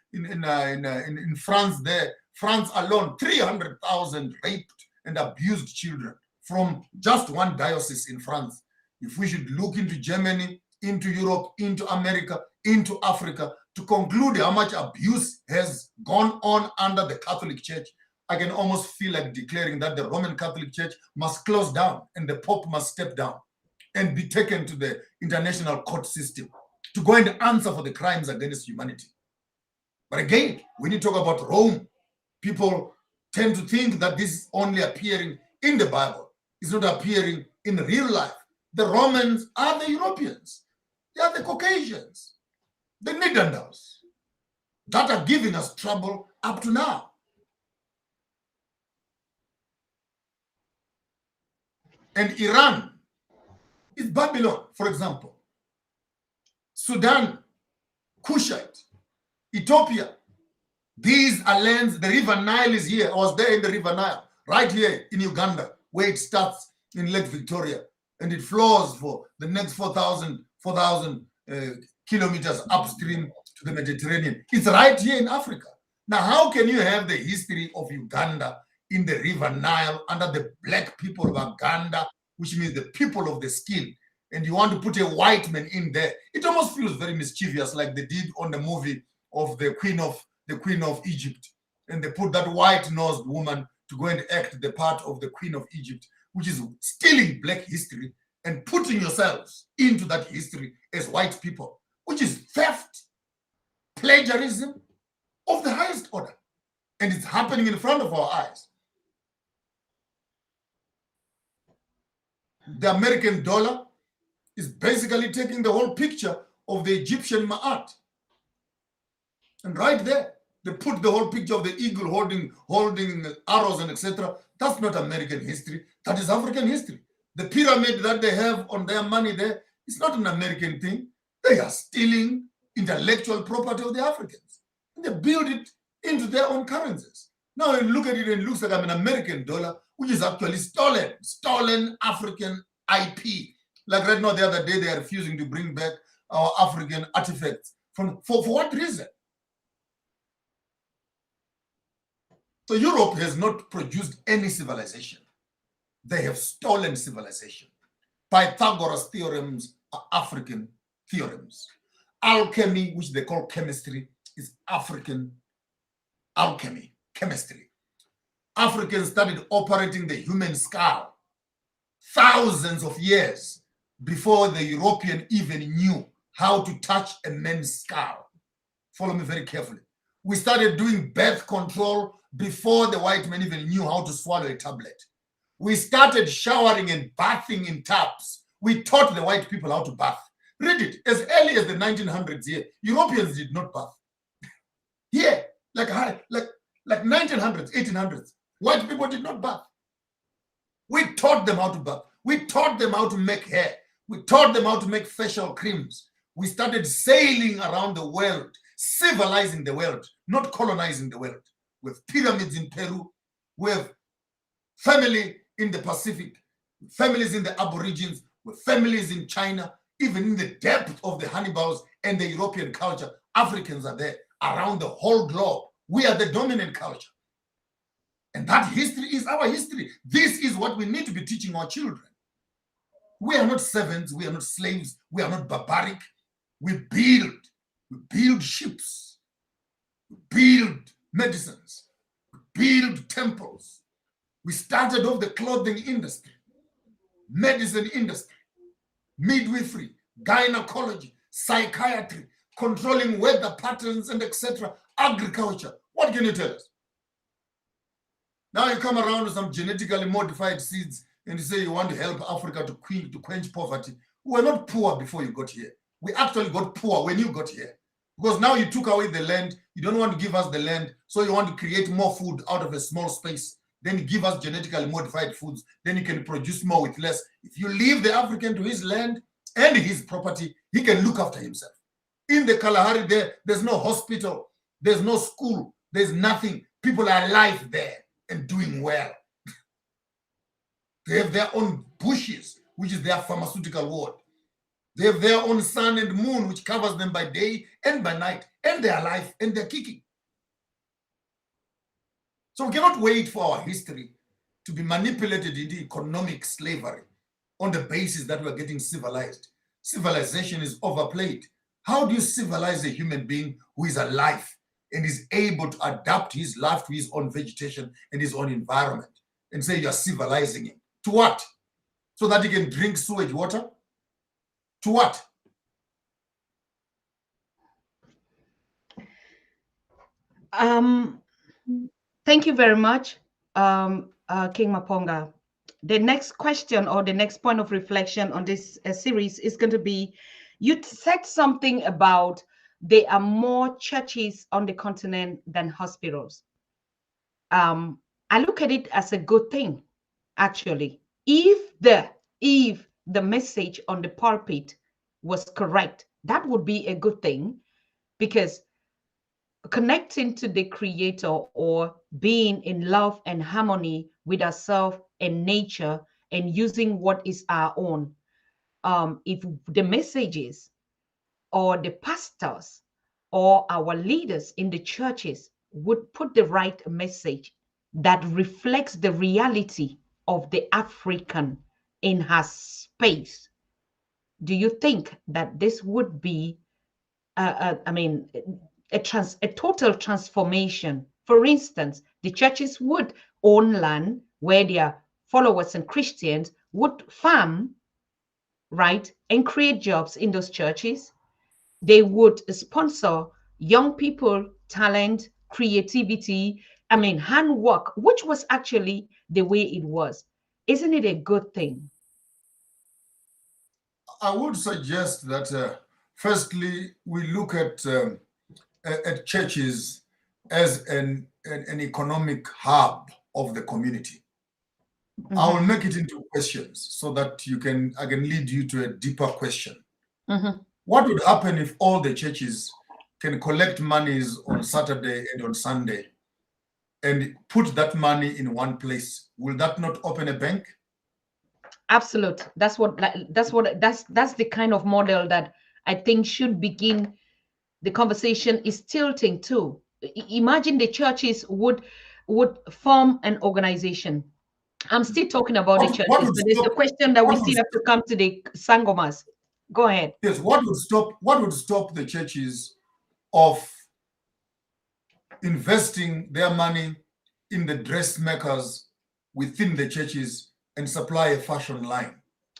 France, France alone, 300,000 raped and abused children from just one diocese in France. If we should look into Germany, into Europe, into America, into Africa, to conclude how much abuse has gone on under the Catholic Church, I can almost feel like declaring that the Roman Catholic Church must close down and the Pope must step down and be taken to the international court system to go and answer for the crimes against humanity. But again, when you talk about Rome, people tend to think that this is only appearing in the Bible. It's not appearing in real life. The Romans are the Europeans. They are the Caucasians, the Netherlands that are giving us trouble up to now. And Iran is Babylon, for example. Sudan, Kushite, Ethiopia. These are lands. The River Nile is here. I was there in the River Nile, right here in Uganda, where it starts in Lake Victoria, and it flows for the next 4,000 kilometers upstream to the Mediterranean. It's right here in Africa. Now, how can you have the history of Uganda in the River Nile under the black people of Uganda, which means the people of the skin, and you want to put a white man in there? It almost feels very mischievous, like they did on the movie of the Queen of Egypt, and they put that white-nosed woman to go and act the part of the Queen of Egypt, which is stealing black history and putting yourselves into that history as white people, which is theft, plagiarism of the highest order. And it's happening in front of our eyes. The American dollar is basically taking the whole picture of the Egyptian Ma'at. And right there, they put the whole picture of the eagle holding arrows and etc. That's not American history. That is African history. The pyramid that they have on their money there is not an American thing. They are stealing intellectual property of the Africans. And they build it into their own currencies. Now you look at it and it looks like an American dollar, which is actually stolen African IP. Like right now, the other day, they are refusing to bring back our African artifacts. For what reason? So Europe has not produced any civilization. They have stolen civilization. Pythagoras theorems are African theorems. Alchemy, which they call chemistry, is African alchemy, chemistry. Africans started operating the human skull thousands of years before the European even knew how to touch a man's skull. Follow me very carefully. We started doing birth control before the white man even knew how to swallow a tablet. We started showering and bathing in tubs. We taught the white people how to bath. Read it. As early as the 1900s here, Europeans did not bath. Here, like 1900s, 1800s, white people did not bath. We taught them how to bath. We taught them how to make hair. We taught them how to make facial creams. We started sailing around the world, civilizing the world, not colonizing the world. With pyramids in Peru, with family in the Pacific, families in the Aborigines, with families in China, even in the depth of the Hannibals and the European culture, Africans are there around the whole globe. We are the dominant culture. And that history is our history. This is what we need to be teaching our children. We are not servants. We are not slaves. We are not barbaric. We build ships. We build medicines. We build temples. We started off the clothing industry, medicine industry, midwifery, gynecology, psychiatry, controlling weather patterns and etc., agriculture. What can you tell us? Now you come around with some genetically modified seeds and you say you want to help Africa to quench poverty. We were not poor before you got here. We actually got poor when you got here. Because now you took away the land. You don't want to give us the land. So you want to create more food out of a small space. Then you give us genetically modified foods. Then you can produce more with less. If you leave the African to his land and his property, he can look after himself. In the Kalahari there's no hospital. There's no school. There's nothing. People are alive there and doing well. They have their own bushes, which is their pharmaceutical ward. They have their own sun and moon, which covers them by day and by night, and they're alive and they're kicking. So we cannot wait for our history to be manipulated into economic slavery on the basis that we're getting civilized. Civilization is overplayed. How do you civilize a human being who is alive and is able to adapt his life to his own vegetation and his own environment and say you're civilizing him? To what? So that he can drink sewage water? To what? Thank you very much, King Maponga. The next question or the next point of reflection on this series is going to be, you said something about there are more churches on the continent than hospitals. I look at it as a good thing, actually. If the message on the pulpit was correct, that would be a good thing, because connecting to the creator or being in love and harmony with ourselves and nature and using what is our own. If the messages or the pastors or our leaders in the churches would put the right message that reflects the reality of the African in her space, do you think that this would be, a total transformation? For instance, the churches would own land where their followers and Christians would farm, right, and create jobs in those churches. They would sponsor young people, talent, creativity, handwork, which was actually the way it was. Isn't it a good thing? I would suggest that firstly, we look at churches as an economic hub of the community. Mm-hmm. I will make it into questions so that I can lead you to a deeper question. Mm-hmm. What would happen if all the churches can collect monies on Saturday and on Sunday and put that money in one place? Will that not open a bank? Absolutely. That's the kind of model that I think should begin. The conversation is tilting to. Imagine the churches would form an organization, I'm still talking about the What churches, would but there's stop? a question that we What would still have to come to the sangomas. Go ahead. yes? What would stop? What would stop the churches of investing their money in the dressmakers within the churches and supply a fashion line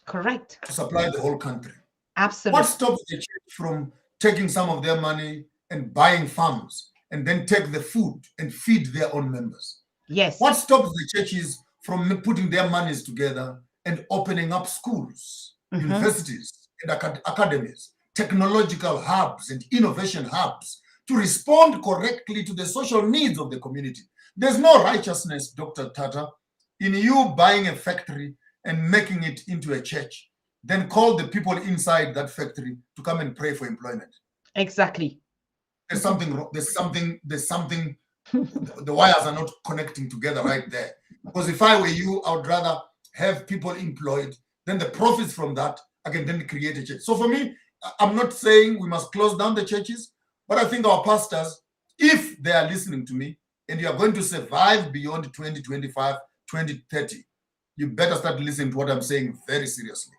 Correct. to supply the whole country? What Absolutely. stops the church from taking some of their money and buying farms and then take the food and feed their own members? Yes. What stops the churches from putting their monies together and opening up schools, universities, and academies, technological hubs and innovation hubs to respond correctly to the social needs of the community? There's no righteousness, Dr. Tata, in you buying a factory and making it into a church, then call the people inside that factory to come and pray for employment. Exactly. There's something wrong. There's something the wires are not connecting together right there. Because if I were you, I would rather have people employed, then the profits from that, I can then create a church. So for me, I'm not saying we must close down the churches, but I think our pastors, if they are listening to me, and you are going to survive beyond 2025, 2030, you better start listening to what I'm saying very seriously.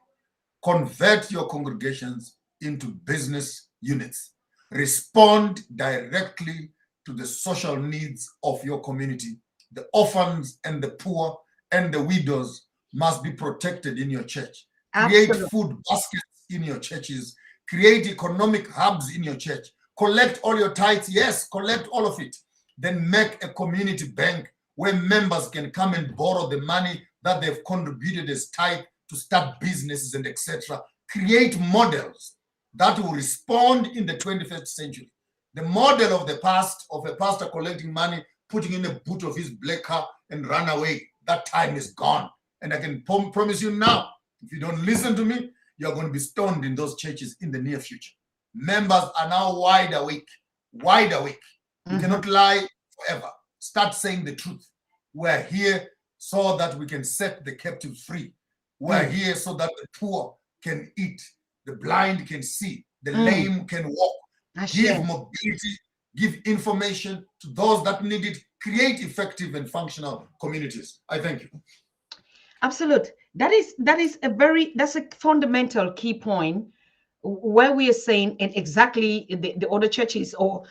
Convert your congregations into business units. Respond directly to the social needs of your community. The orphans and the poor and the widows must be protected in your church. Create Absolutely. food baskets in your churches. Create economic hubs in your church. Collect all your tithes. Yes, collect all of it. Then make a community bank where members can come and borrow the money that they've contributed as tithe to start businesses and etc. Create models that will respond in the 21st century. The model of the past of a pastor collecting money, putting in the boot of his black car and run away, that time is gone. And I can promise you now, if you don't listen to me, you're going to be stoned in those churches in the near future. Members are now wide awake, wide awake. You cannot lie forever. Start saying the truth. We're here so that we can set the captives free. We're here so that the poor can eat, the blind can see, the lame can walk. Give mobility, give information to those that need it, create effective and functional communities. I thank you. Absolute. That's a fundamental key point where we are saying, and exactly the other churches or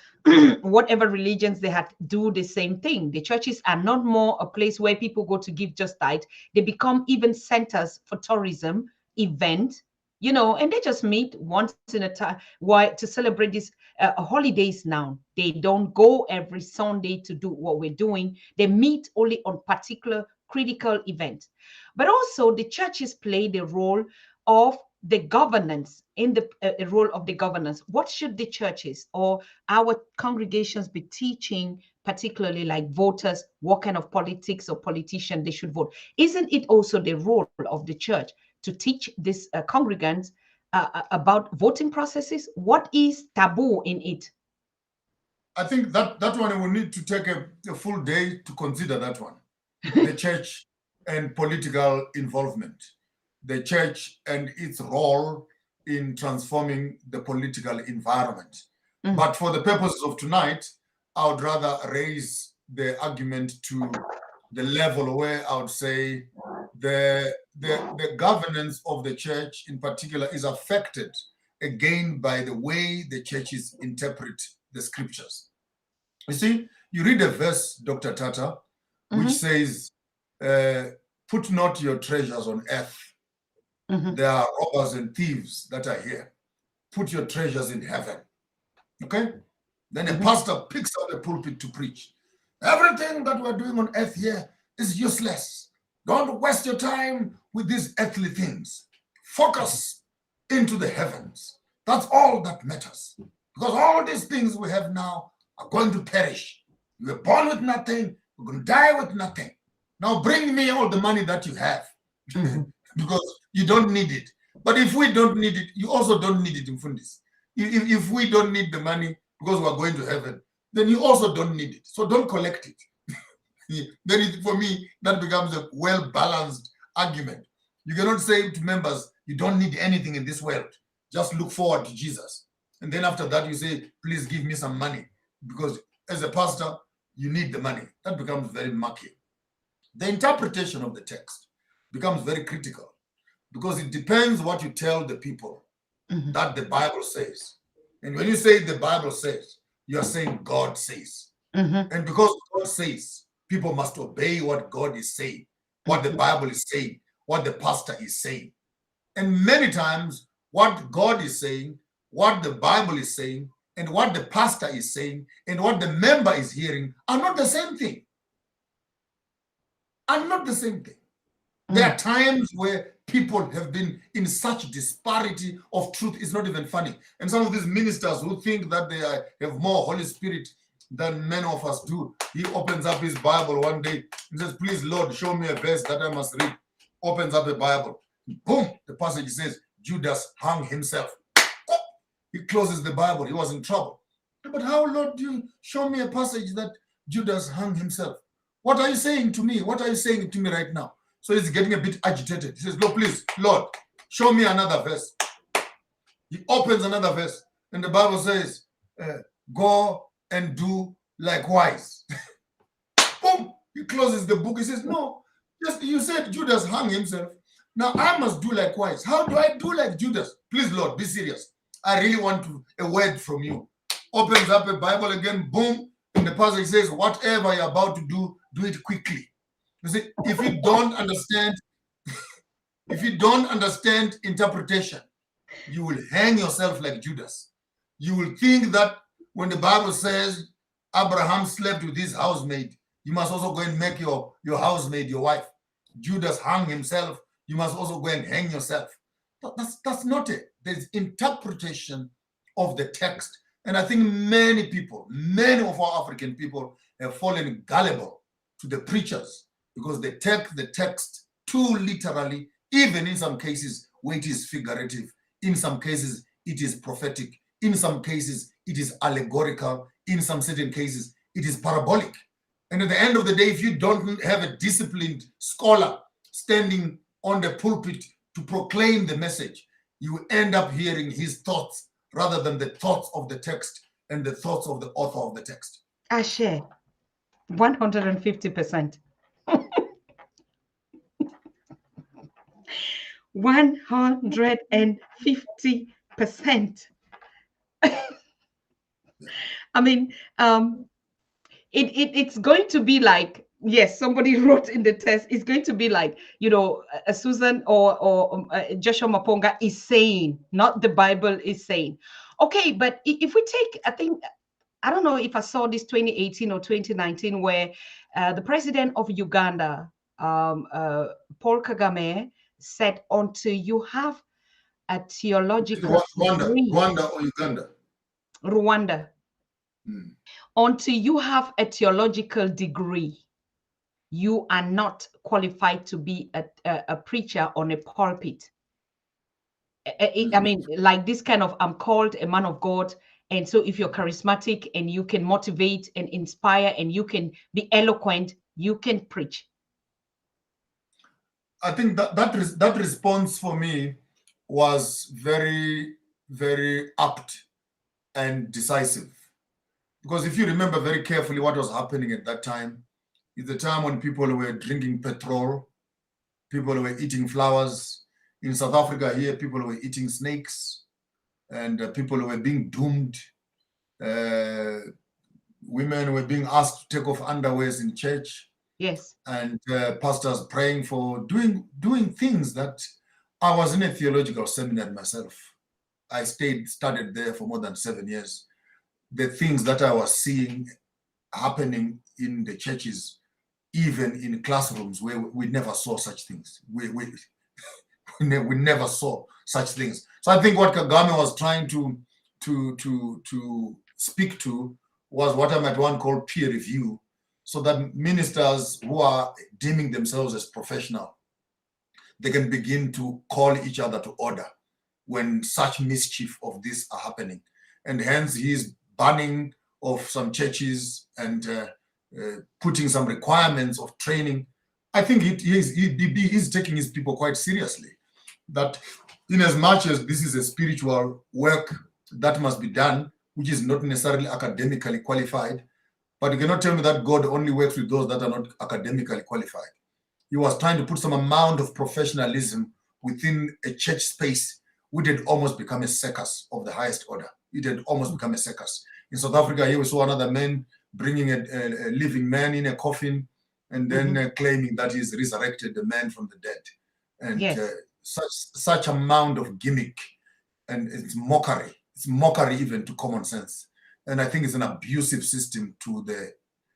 whatever religions, they had do the same thing. The churches are not more a place where people go to give just tithe. They become even centers for tourism event, and they just meet once in a time. Why? To celebrate these holidays now. They don't go every Sunday to do what we're doing. They meet only on particular critical events. But also the churches play the role of the governance in the role of the governance. What should the churches or our congregations be teaching, particularly like voters, what kind of politics or politician they should vote? Isn't it also the role of the church to teach these congregants about voting processes? What is taboo in it? I think that one will need to take a full day to consider that one. The church and political involvement, the church and its role in transforming the political environment. But for the purposes of tonight, I would rather raise the argument to the level where I would say the governance of the church in particular is affected again by the way the churches interpret the scriptures. You see, you read a verse, Dr. Tata, which says, put not your treasures on earth. There are robbers and thieves that are here. Put your treasures in heaven. Okay? Then a pastor picks up the pulpit to preach. Everything that we're doing on earth here is useless. Don't waste your time with these earthly things. Focus into the heavens. That's all that matters. Because all these things we have now are going to perish. You were born with nothing. You're going to die with nothing. Now bring me all the money that you have. Because you don't need it. But if we don't need it, you also don't need it in Fundis. If we don't need the money because we're going to heaven, then you also don't need it. So don't collect it. Then for me, that becomes a well-balanced argument. You cannot say to members, you don't need anything in this world. Just look forward to Jesus. And then after that, you say, please give me some money. Because as a pastor, you need the money. That becomes very murky. the interpretation of the text becomes very critical, because it depends what you tell the people that the Bible says. And when you say the Bible says, you are saying God says. And because God says, people must obey what God is saying, what the Bible is saying, what the pastor is saying. And many times, what God is saying, what the Bible is saying, and what the pastor is saying, and what the member is hearing are not the same thing. Are not the same thing. There are times where people have been in such disparity of truth, it's not even funny. And some of these ministers who think that they have more Holy Spirit than many of us do, he opens up his Bible one day and says, please, Lord, show me a verse that I must read. Opens up the Bible. Boom, the passage says, Judas hung himself. He closes the Bible. He was in trouble. But how, Lord, do you show me a passage that Judas hung himself? What are you saying to me? What are you saying to me right now? So he's getting a bit agitated. He says, Lord, please, Lord, show me another verse. He opens another verse. And the Bible says, go and do likewise. Boom! He closes the book. He says, no, just you said Judas hung himself. Now I must do likewise. How do I do like Judas? Please, Lord, be serious. I really want a word from you. Opens up a Bible again, boom, and the passage says, whatever you're about to do it quickly. You see, if you don't understand interpretation, you will hang yourself like Judas. You will think that when the Bible says Abraham slept with his housemaid, you must also go and make your housemaid your wife. Judas hung himself, you must also go and hang yourself. That's not it. There's interpretation of the text. And I think many of our African people have fallen gullible to the preachers because they take the text too literally, even in some cases where it is figurative. In some cases, it is prophetic. In some cases, it is allegorical. In some certain cases, it is parabolic. And at the end of the day, if you don't have a disciplined scholar standing on the pulpit to proclaim the message, you end up hearing his thoughts rather than the thoughts of the text and the thoughts of the author of the text. I share 150%. 150%. I mean, it's going to be like, yes, somebody wrote in the test, it's going to be like, Susan or Joshua Maponga is saying, not the Bible is saying. Okay, but if we take, I don't know if I saw this 2018 or 2019, where the president of Uganda, Paul Kagame, said, until you have a theological Rwanda or Uganda? Rwanda. Until you have a theological degree, you are not qualified to be a preacher on a pulpit. I mean, like this kind of, I'm called a man of God. And so if you're charismatic and you can motivate and inspire and you can be eloquent, you can preach. I think that response for me was very, very apt and decisive. Because if you remember very carefully what was happening at that time, is the time when people were drinking petrol, people were eating flowers. In South Africa here, people were eating snakes, and people were being doomed. Women were being asked to take off underwears in church. Yes. And pastors praying for doing things that I was in a theological seminary myself. I studied there for more than 7 years. The things that I was seeing happening in the churches, even in classrooms where we never saw such things. We never saw such things. So I think what Kagame was trying to speak to was what I might want call peer review, so that ministers who are deeming themselves as professional, they can begin to call each other to order when such mischief of this are happening. And hence he's banning of some churches and putting some requirements of training. I think he's taking his people quite seriously, that in as much as this is a spiritual work that must be done, which is not necessarily academically qualified, but you cannot tell me that God only works with those that are not academically qualified. he was trying to put some amount of professionalism within a church space, which had almost become a circus of the highest order. It had almost become a circus. In South Africa, here we saw another man bringing a living man in a coffin and then claiming that he's resurrected the man from the dead. And Yes. such amount of gimmick, and it's mockery. It's mockery even to common sense. And I think it's an abusive system to the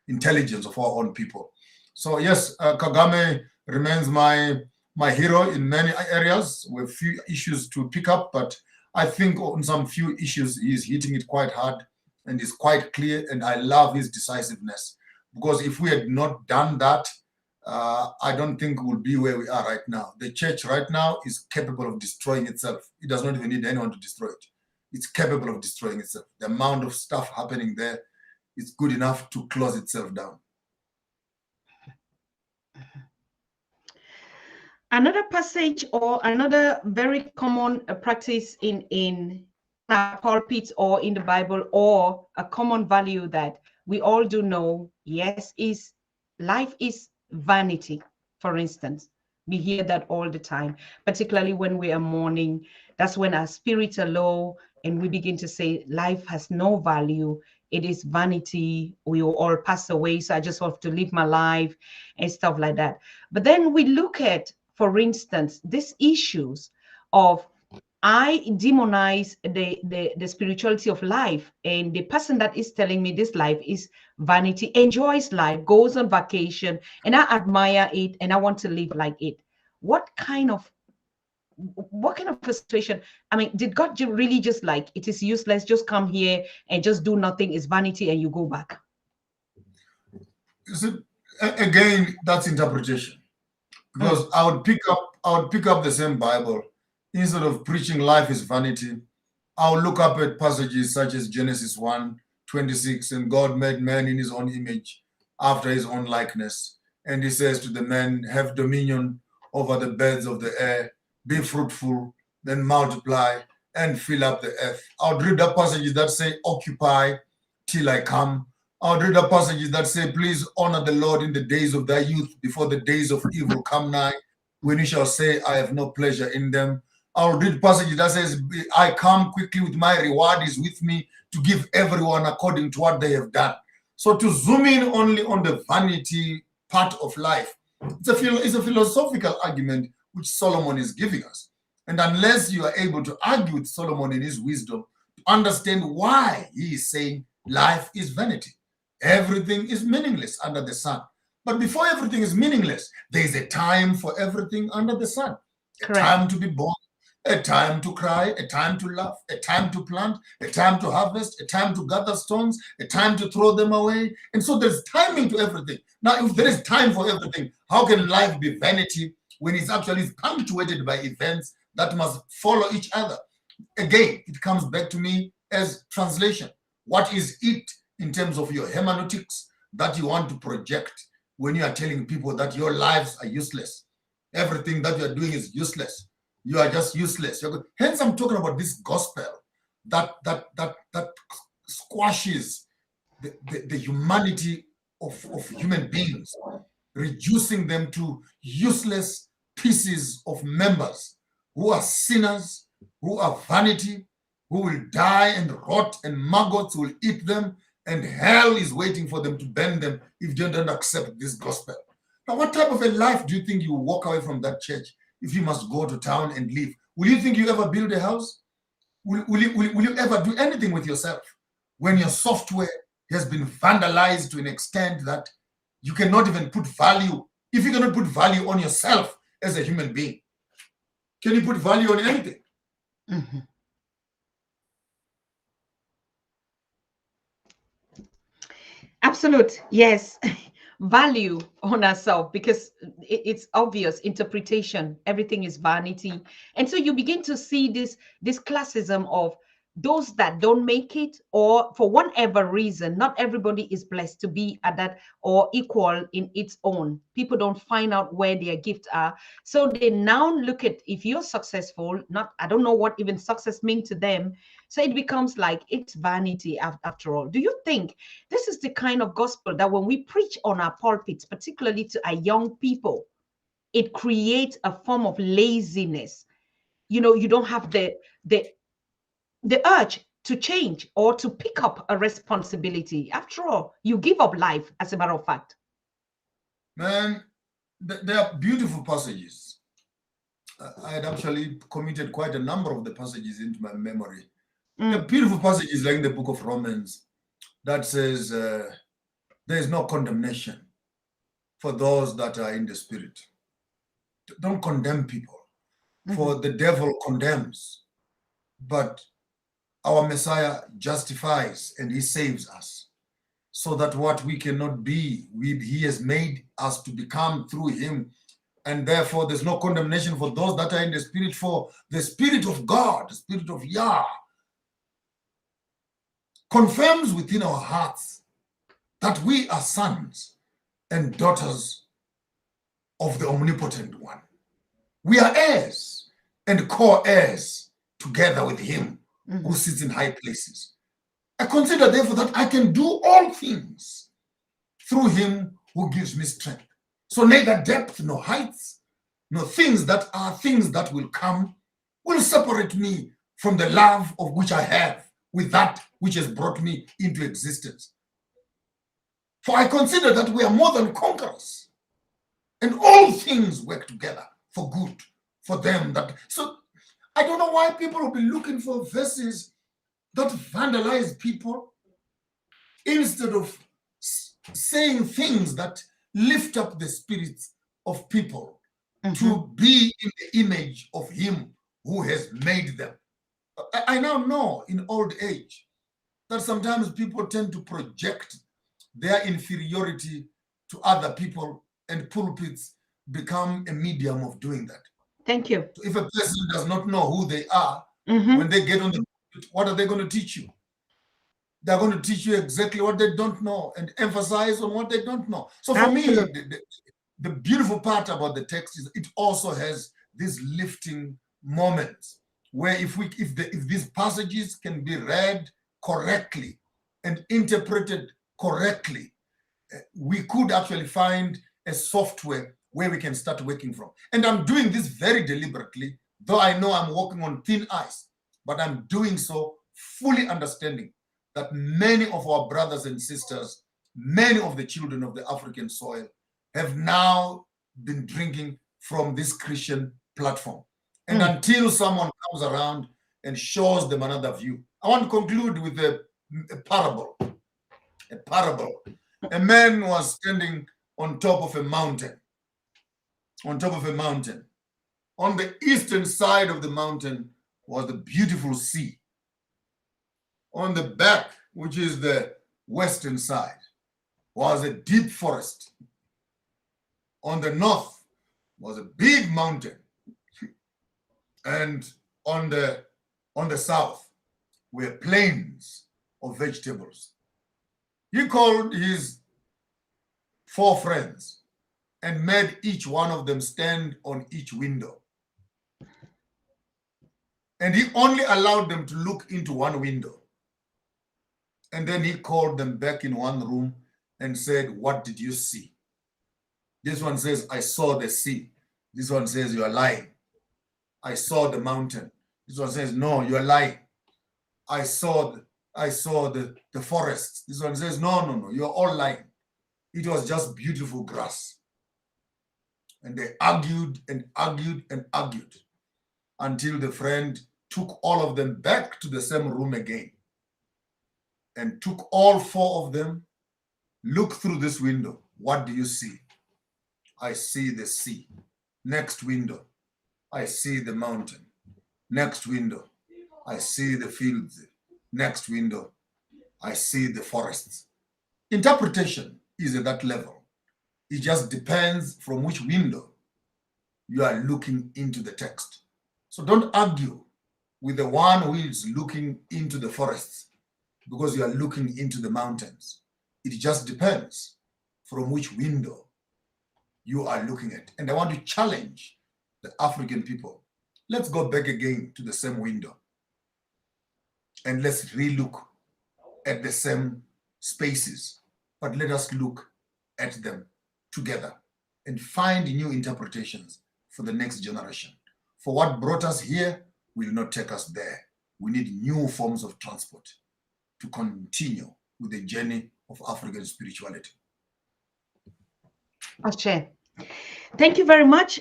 intelligence of our own people. So yes, Kagame remains my hero in many areas with few issues to pick up, but I think on some few issues he's hitting it quite hard and is quite clear, and I love his decisiveness. Because if we had not done that, I don't think we'll be where we are right now. The church right now is capable of destroying itself. It does not even need anyone to destroy it. It's capable of destroying itself. The amount of stuff happening there is good enough to close itself down. Another passage or another very common practice in our pulpits or in the Bible, or a common value that we all do know, yes, is life is vanity. For instance, we hear that all the time, particularly when we are mourning. That's when our spirits are low and we begin to say life has no value. It is vanity. We will all pass away, so I just have to live my life and stuff like that. But then we look at, for instance, these issues of I demonize the spirituality of life, and the person that is telling me this life is vanity, enjoys life, goes on vacation, and I admire it and I want to live like it. What kind of a situation? I mean, did God really just like it is useless? Just come here and just do nothing is vanity, and you go back. So, again, that's interpretation. Because I would pick up the same Bible. Instead of preaching life is vanity, I'll look up at passages such as Genesis 1:26, and God made man in his own image, after his own likeness. And he says to the man, have dominion over the birds of the air, be fruitful, then multiply and fill up the earth. I would read the passages that say, occupy till I come. I would read the passages that say, please honor the Lord in the days of thy youth, before the days of evil come nigh, when you shall say, I have no pleasure in them. I'll read passages that says, I come quickly, with my reward is with me, to give everyone according to what they have done. So to zoom in only on the vanity part of life, it's a philosophical argument which Solomon is giving us. And unless you are able to argue with Solomon in his wisdom, to understand why he is saying life is vanity, everything is meaningless under the sun. But before everything is meaningless, there is a time for everything under the sun. A time to be born, a time to cry, a time to laugh, a time to plant, a time to harvest, a time to gather stones, a time to throw them away. And so there's timing to everything. Now, if there is time for everything, how can life be vanity when it's actually punctuated by events that must follow each other? Again, it comes back to me as translation. What is it in terms of your hermeneutics that you want to project when you are telling people that your lives are useless? Everything that you're doing is useless. You are just useless. Hence, I'm talking about this gospel that squashes the humanity of human beings, reducing them to useless pieces of members who are sinners, who are vanity, who will die and rot, and maggots will eat them, and hell is waiting for them to bend them if they don't accept this gospel. Now, what type of a life do you think you walk away from that church if you must go to town and live? Will you think you ever build a house? Will you ever do anything with yourself when your software has been vandalized to an extent that you cannot even put value? If you cannot put value on yourself as a human being, can you put value on anything? Mm-hmm. Absolute, yes. Value on ourselves, because it's obvious interpretation, everything is vanity. And so you begin to see this classism of those that don't make it, or for whatever reason, not everybody is blessed to be at that or equal in its own. People don't find out where their gifts are, so they now look at, if you're successful, not, I don't know what even success means to them, so it becomes like it's vanity after all. Do you think this is the kind of gospel that when we preach on our pulpits, particularly to our young people, it creates a form of laziness. You don't have the urge to change or to pick up a responsibility. After all, you give up life, as a matter of fact. Man, there are beautiful passages. I had actually committed quite a number of the passages into my memory. The beautiful passages like in the book of Romans that says there is no condemnation for those that are in the spirit. Don't condemn people, for the devil condemns, but our Messiah justifies and he saves us, so that what we cannot be, he has made us to become through him. And therefore, there's no condemnation for those that are in the spirit, for the Spirit of God, the Spirit of Yah, confirms within our hearts that we are sons and daughters of the Omnipotent One. We are heirs and co-heirs together with him who sits in high places. I consider, therefore, that I can do all things through him who gives me strength. So neither depth nor heights, nor things that will come, will separate me from the love of which I have with that which has brought me into existence. For I consider that we are more than conquerors, and all things work together for good for them that. So I don't know why people will be looking for verses that vandalize people instead of saying things that lift up the spirits of people to be in the image of him who has made them. I now know in old age that sometimes people tend to project their inferiority to other people, and pulpits become a medium of doing that. Thank you. So if a person does not know who they are, when they get on the pulpit, what are they going to teach you? They're going to teach you exactly what they don't know and emphasize on what they don't know. So for me, the beautiful part about the text is it also has these lifting moments where if these passages can be read correctly and interpreted correctly, we could actually find a software where we can start working from. And I'm doing this very deliberately, though I know I'm walking on thin ice, but I'm doing so fully understanding that many of our brothers and sisters, many of the children of the African soil, have now been drinking from this Christian platform. And until someone comes around and shows them another view, I want to conclude with a parable. A parable. A man was standing on top of a mountain. On top of a mountain. On the eastern side of the mountain was the beautiful sea. On the back, which is the western side, was a deep forest. On the north was a big mountain. And on the south were plains of vegetables. He called his 4 friends and made each one of them stand on each window. And he only allowed them to look into one window. And then he called them back in one room and said, "What did you see?" This one says, "I saw the sea." This one says, "You are lying." "I saw the mountain." This one says, "No, you are lying." I saw the forest." This one says, no, you're all lying. It was just beautiful grass. And they argued and argued and argued until the friend took all of them back to the same room again and took all 4 of them. "Look through this window. What do you see?" "I see the sea." "Next window." "I see the mountain." "Next window." "I see the fields." "Next window." "I see the forests." Interpretation is at that level. It just depends from which window you are looking into the text. So don't argue with the one who is looking into the forests because you are looking into the mountains. It just depends from which window you are looking at. And I want to challenge the African people. Let's go back again to the same window and let's relook at the same spaces, but let us look at them together and find new interpretations for the next generation. For what brought us here will not take us there. We need new forms of transport to continue with the journey of African spirituality. Ashe. Thank you very much.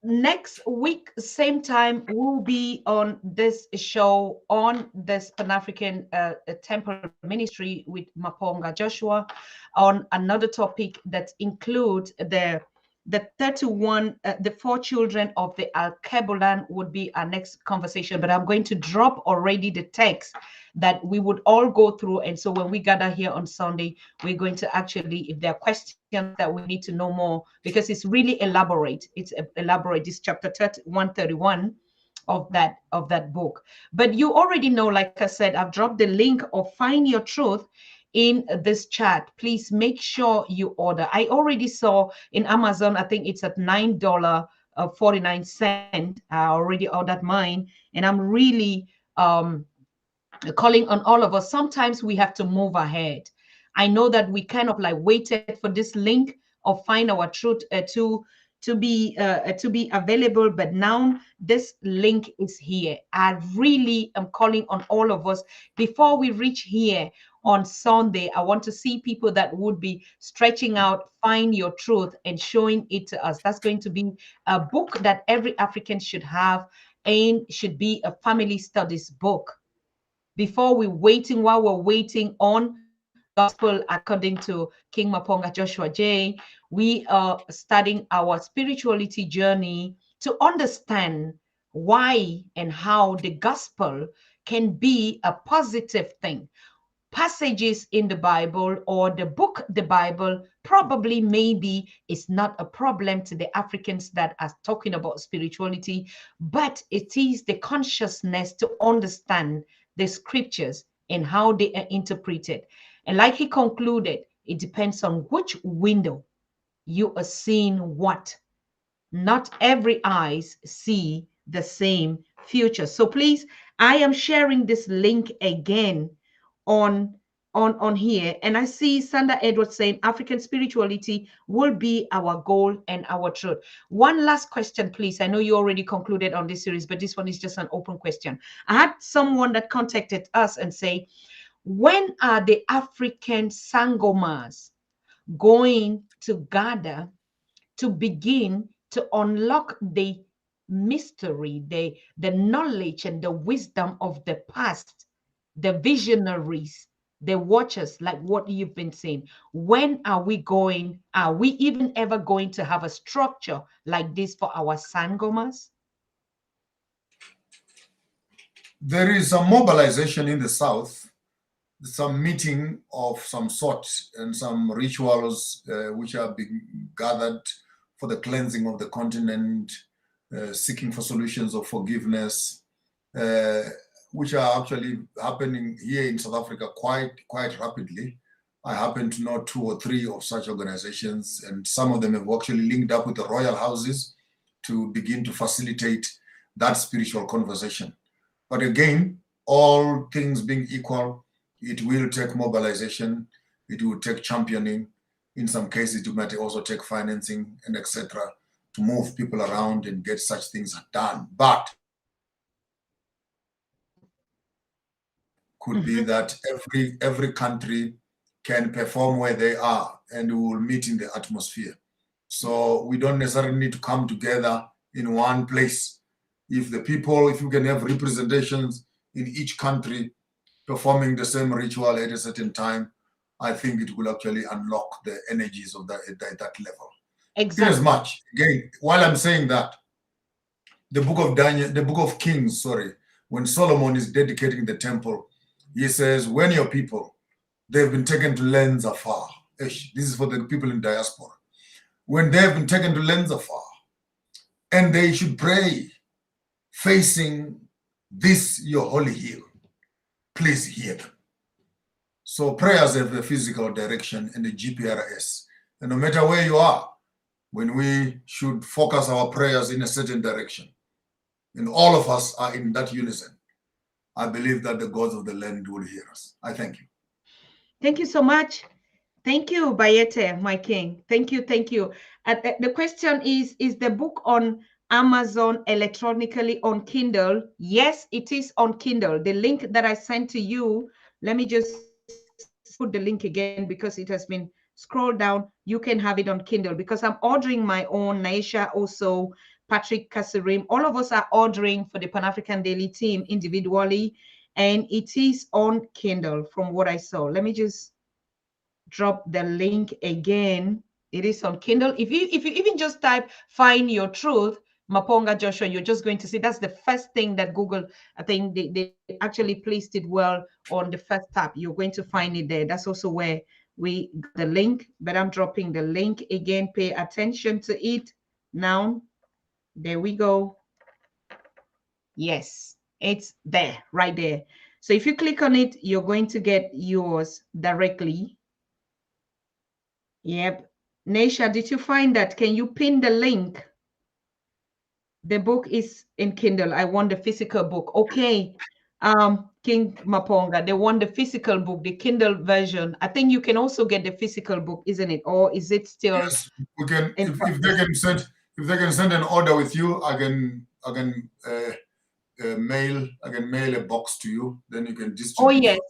Next week, same time, we'll be on this show on this Pan-African Temple Ministry with Maponga Joshua on another topic that includes the 31, the 4 children of the Al-Kebulan would be our next conversation, but I'm going to drop already the text that we would all go through. And so when we gather here on Sunday, we're going to actually, if there are questions that we need to know more, because it's really elaborate. It's elaborate, this chapter 131 of that book. But you already know, like I said, I've dropped the link of Find Your Truth in this chat. Please make sure you order. I already saw in Amazon, I think it's at $9.49. I already ordered mine, and I'm really calling on all of us. Sometimes we have to move ahead. I know that we kind of like waited for this link of Find Our Truth to be available, but now this link is here. I really am calling on all of us before we reach here on Sunday. I want to see people that would be stretching out Find Your Truth and showing it to us. That's going to be a book that every African should have and should be a family studies book. Before while we're waiting on gospel according to King Maponga Joshua J, we are studying our spirituality journey to understand why and how the gospel can be a positive thing. Passages in the Bible or the book, the Bible, probably maybe is not a problem to the Africans that are talking about spirituality, but it is the consciousness to understand the scriptures and how they are interpreted. And like he concluded, it depends on which window you are seeing what. Not every eyes see the same future. So please, I am sharing this link again on here, and I see Sandra Edwards saying African spirituality will be our goal and our truth. One last question, please. I know you already concluded on this series, but this one is just an open question. I had someone that contacted us and say, when are the African sangomas going to gather to begin to unlock the mystery, the knowledge and the wisdom of the past, the visionaries, the watchers, like what you've been saying? When are we even ever going to have a structure like this for our sangomas? There is a mobilization in the South, some meeting of some sort, and some rituals which are being gathered for the cleansing of the continent, seeking for solutions of forgiveness, which are actually happening here in South Africa quite rapidly. I happen to know 2 or 3 of such organizations, and some of them have actually linked up with the royal houses to begin to facilitate that spiritual conversation. But again, all things being equal, it will take mobilization, it will take championing. In some cases, it might also take financing and etc. to move people around and get such things done. But could be that every country can perform where they are, and we will meet in the atmosphere. So we don't necessarily need to come together in one place. If you can have representations in each country performing the same ritual at a certain time, I think it will actually unlock the energies of that at that level. Exactly. Inasmuch, again, while I'm saying that, the book of Kings, when Solomon is dedicating the temple, he says, when your people, they've been taken to lands afar. This is for the people in diaspora. When they've been taken to lands afar, and they should pray facing this your holy hill, please hear them. So prayers have a physical direction and a GPRS. And no matter where you are, when we should focus our prayers in a certain direction, and all of us are in that unison, I believe that the gods of the land will hear us. I thank you. Thank you so much. Thank you, Bayete, my king. Thank you, thank you. The question is the book on Amazon electronically on Kindle? Yes, it is on Kindle. The link that I sent to you, let me just put the link again because it has been scrolled down. You can have it on Kindle because I'm ordering my own. Naisha also, Patrick Kasirim, all of us are ordering for the Pan-African Daily team individually, and it is on Kindle from what I saw. Let me just drop the link again. It is on Kindle. If you even just type "Find Your Truth," Maponga Joshua, you're just going to see that's the first thing that Google, I think they actually placed it well on the first tab. You're going to find it there. That's also where we got the link, but I'm dropping the link again. Pay attention to it now. There we go. Yes, it's there, right there. So if you click on it, you're going to get yours directly. Yep. Naisha, did you find that? Can you pin the link? The book is in Kindle. I want the physical book. Okay. King Maponga, they want the physical book, the Kindle version. I think you can also get the physical book, isn't it? Or is it still Yes, we can. in If they process? can send an order with you, I can mail a box to you. Then you can Oh, distribute. yes.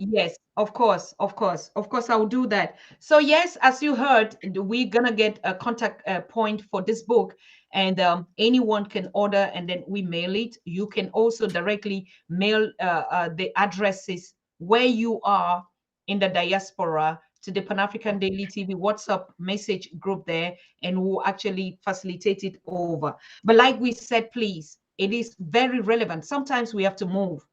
Yes, of course, of course, of course, I'll do that. So yes, as you heard, we're gonna get a contact point for this book, and anyone can order, and then we mail it. You can also directly mail the addresses where you are in the diaspora to the Pan African Daily TV WhatsApp message group there, and we'll actually facilitate it over. But like we said, please, it is very relevant. Sometimes we have to move.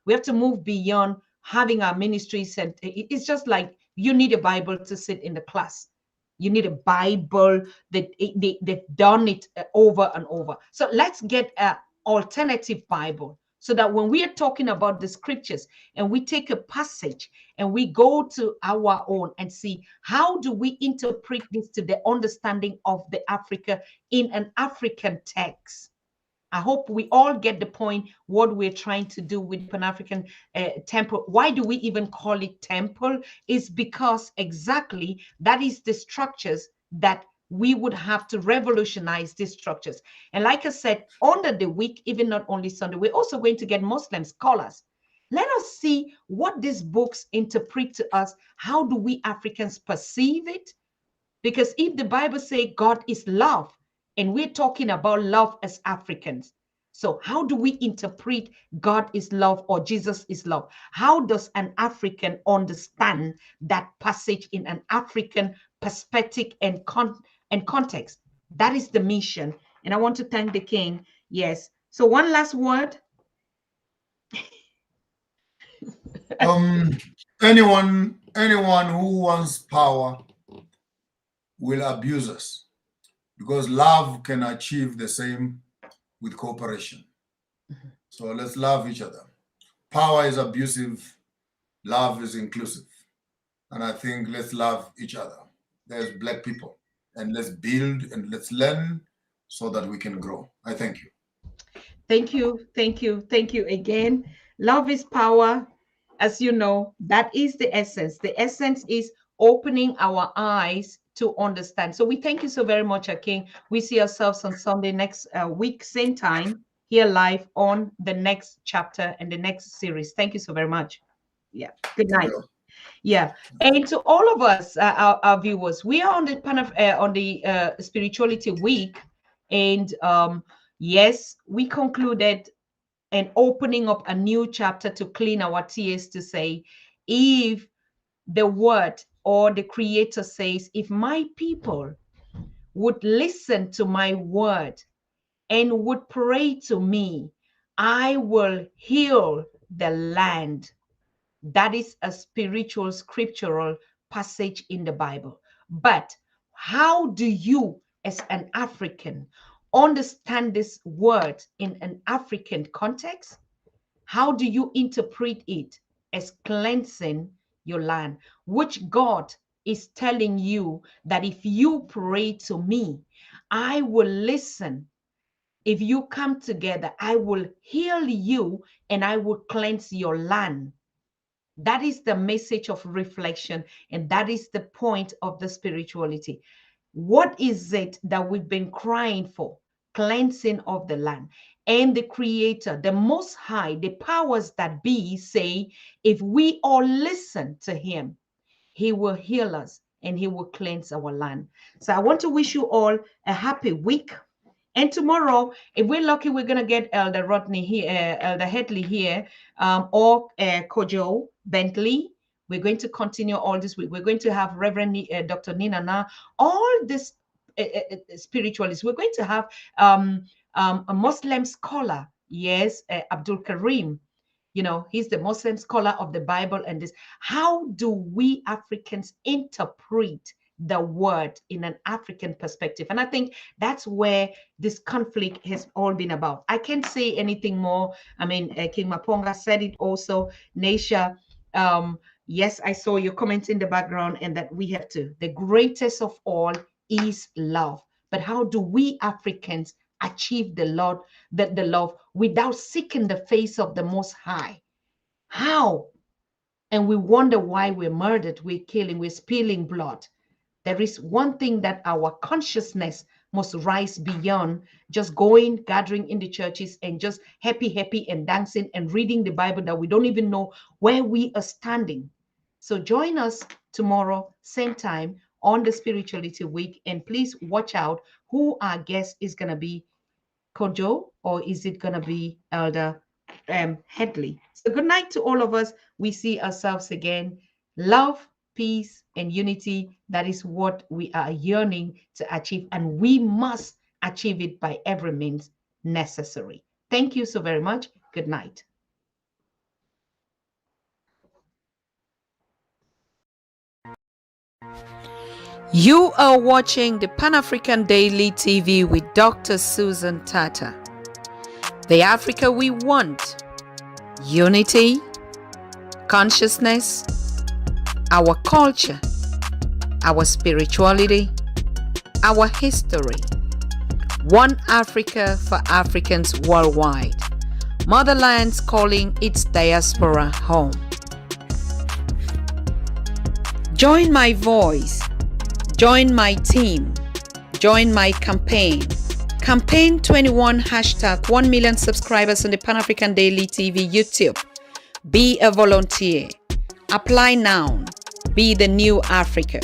We have to move beyond having our ministries, and it's just like you need a Bible to sit in the class. You need a Bible that they've done it over and over. So let's get an alternative Bible so that when we are talking about the scriptures and we take a passage and we go to our own and see how do we interpret this to the understanding of the Africa in an African text. I hope we all get the point what we're trying to do with Pan-African temple. Why do we even call it temple? Is because exactly that is the structures that we would have to revolutionize these structures. And like I said, under the week, even not only Sunday, we're also going to get Muslim scholars. Let us see what these books interpret to us. How do we Africans perceive it? Because if the Bible says God is love, and we're talking about love as Africans, so how do we interpret God is love or Jesus is love? How does an African understand that passage in an African perspective and context? That is the mission. And I want to thank the King. Yes. So one last word. Um, anyone who wants power will abuse us because love can achieve the same with cooperation. So let's love each other. Power is abusive, love is inclusive. And I think let's love each other. There's Black people, and let's build and let's learn so that we can grow. I thank you. Thank you, thank you, thank you again. Love is power. As you know, that is the essence. The essence is opening our eyes to understand. So we thank you so very much, Aking. We see ourselves on Sunday next week, same time, here live on the next chapter and the next series. Thank you so very much. Yeah. Good Thank night. you. Yeah, and to all of us, our viewers, we are on the spirituality week, and yes, we concluded and opening up a new chapter to clean our tears to say, if the word or the Creator says, if my people would listen to my word and would pray to me, I will heal the land. That is a spiritual, scriptural passage in the Bible. But how do you, as an African, understand this word in an African context? How do you interpret it as cleansing your land, which God is telling you that if you pray to me, I will listen. If you come together, I will heal you and I will cleanse your land. That is the message of reflection, and that is the point of the spirituality. What is it that we've been crying for? Cleansing of the land. And the Creator, the Most High, the powers that be say, if we all listen to Him, He will heal us and He will cleanse our land. So I want to wish you all a happy week. And tomorrow, if we're lucky, we're going to get Elder Rodney here, Elder Headley here, or Kojo Bentley. We're going to continue all this week. We're going to have Reverend Dr. Ninana, all this spiritualists. We're going to have a Muslim scholar, yes, Abdul Karim. You know, he's the Muslim scholar of the Bible. And this, how do we Africans interpret the word in an African perspective? And I think that's where this conflict has all been about. I can't say anything more. I mean, King Maponga said it also. Naisha, yes, I saw your comments in the background, and that we have to. The greatest of all is love. But how do we Africans achieve the Lord, the love without seeking the face of the Most High? How? And we wonder why we're murdered, we're killing, we're spilling blood. There is one thing that our consciousness must rise beyond just going, gathering in the churches and just happy and dancing and reading the Bible, that we don't even know where we are standing. So join us tomorrow, same time, on the Spirituality Week. And please watch out who our guest is going to be. Kojo, or is it going to be Elder Headley? So good night to all of us. We see ourselves again. Love, peace, and unity. That is what we are yearning to achieve, and we must achieve it by every means necessary. Thank you so very much. Good night. You are watching the Pan-African Daily TV with Dr. Susan Tata. The Africa we want: unity, consciousness, our culture, our spirituality, our history. One Africa for Africans worldwide. Motherland's calling its diaspora home. Join my voice. Join my team. Join my campaign. Campaign 21 hashtag 1 million subscribers on the Pan-African Daily TV YouTube. Be a volunteer. Apply now. Be the new Africa.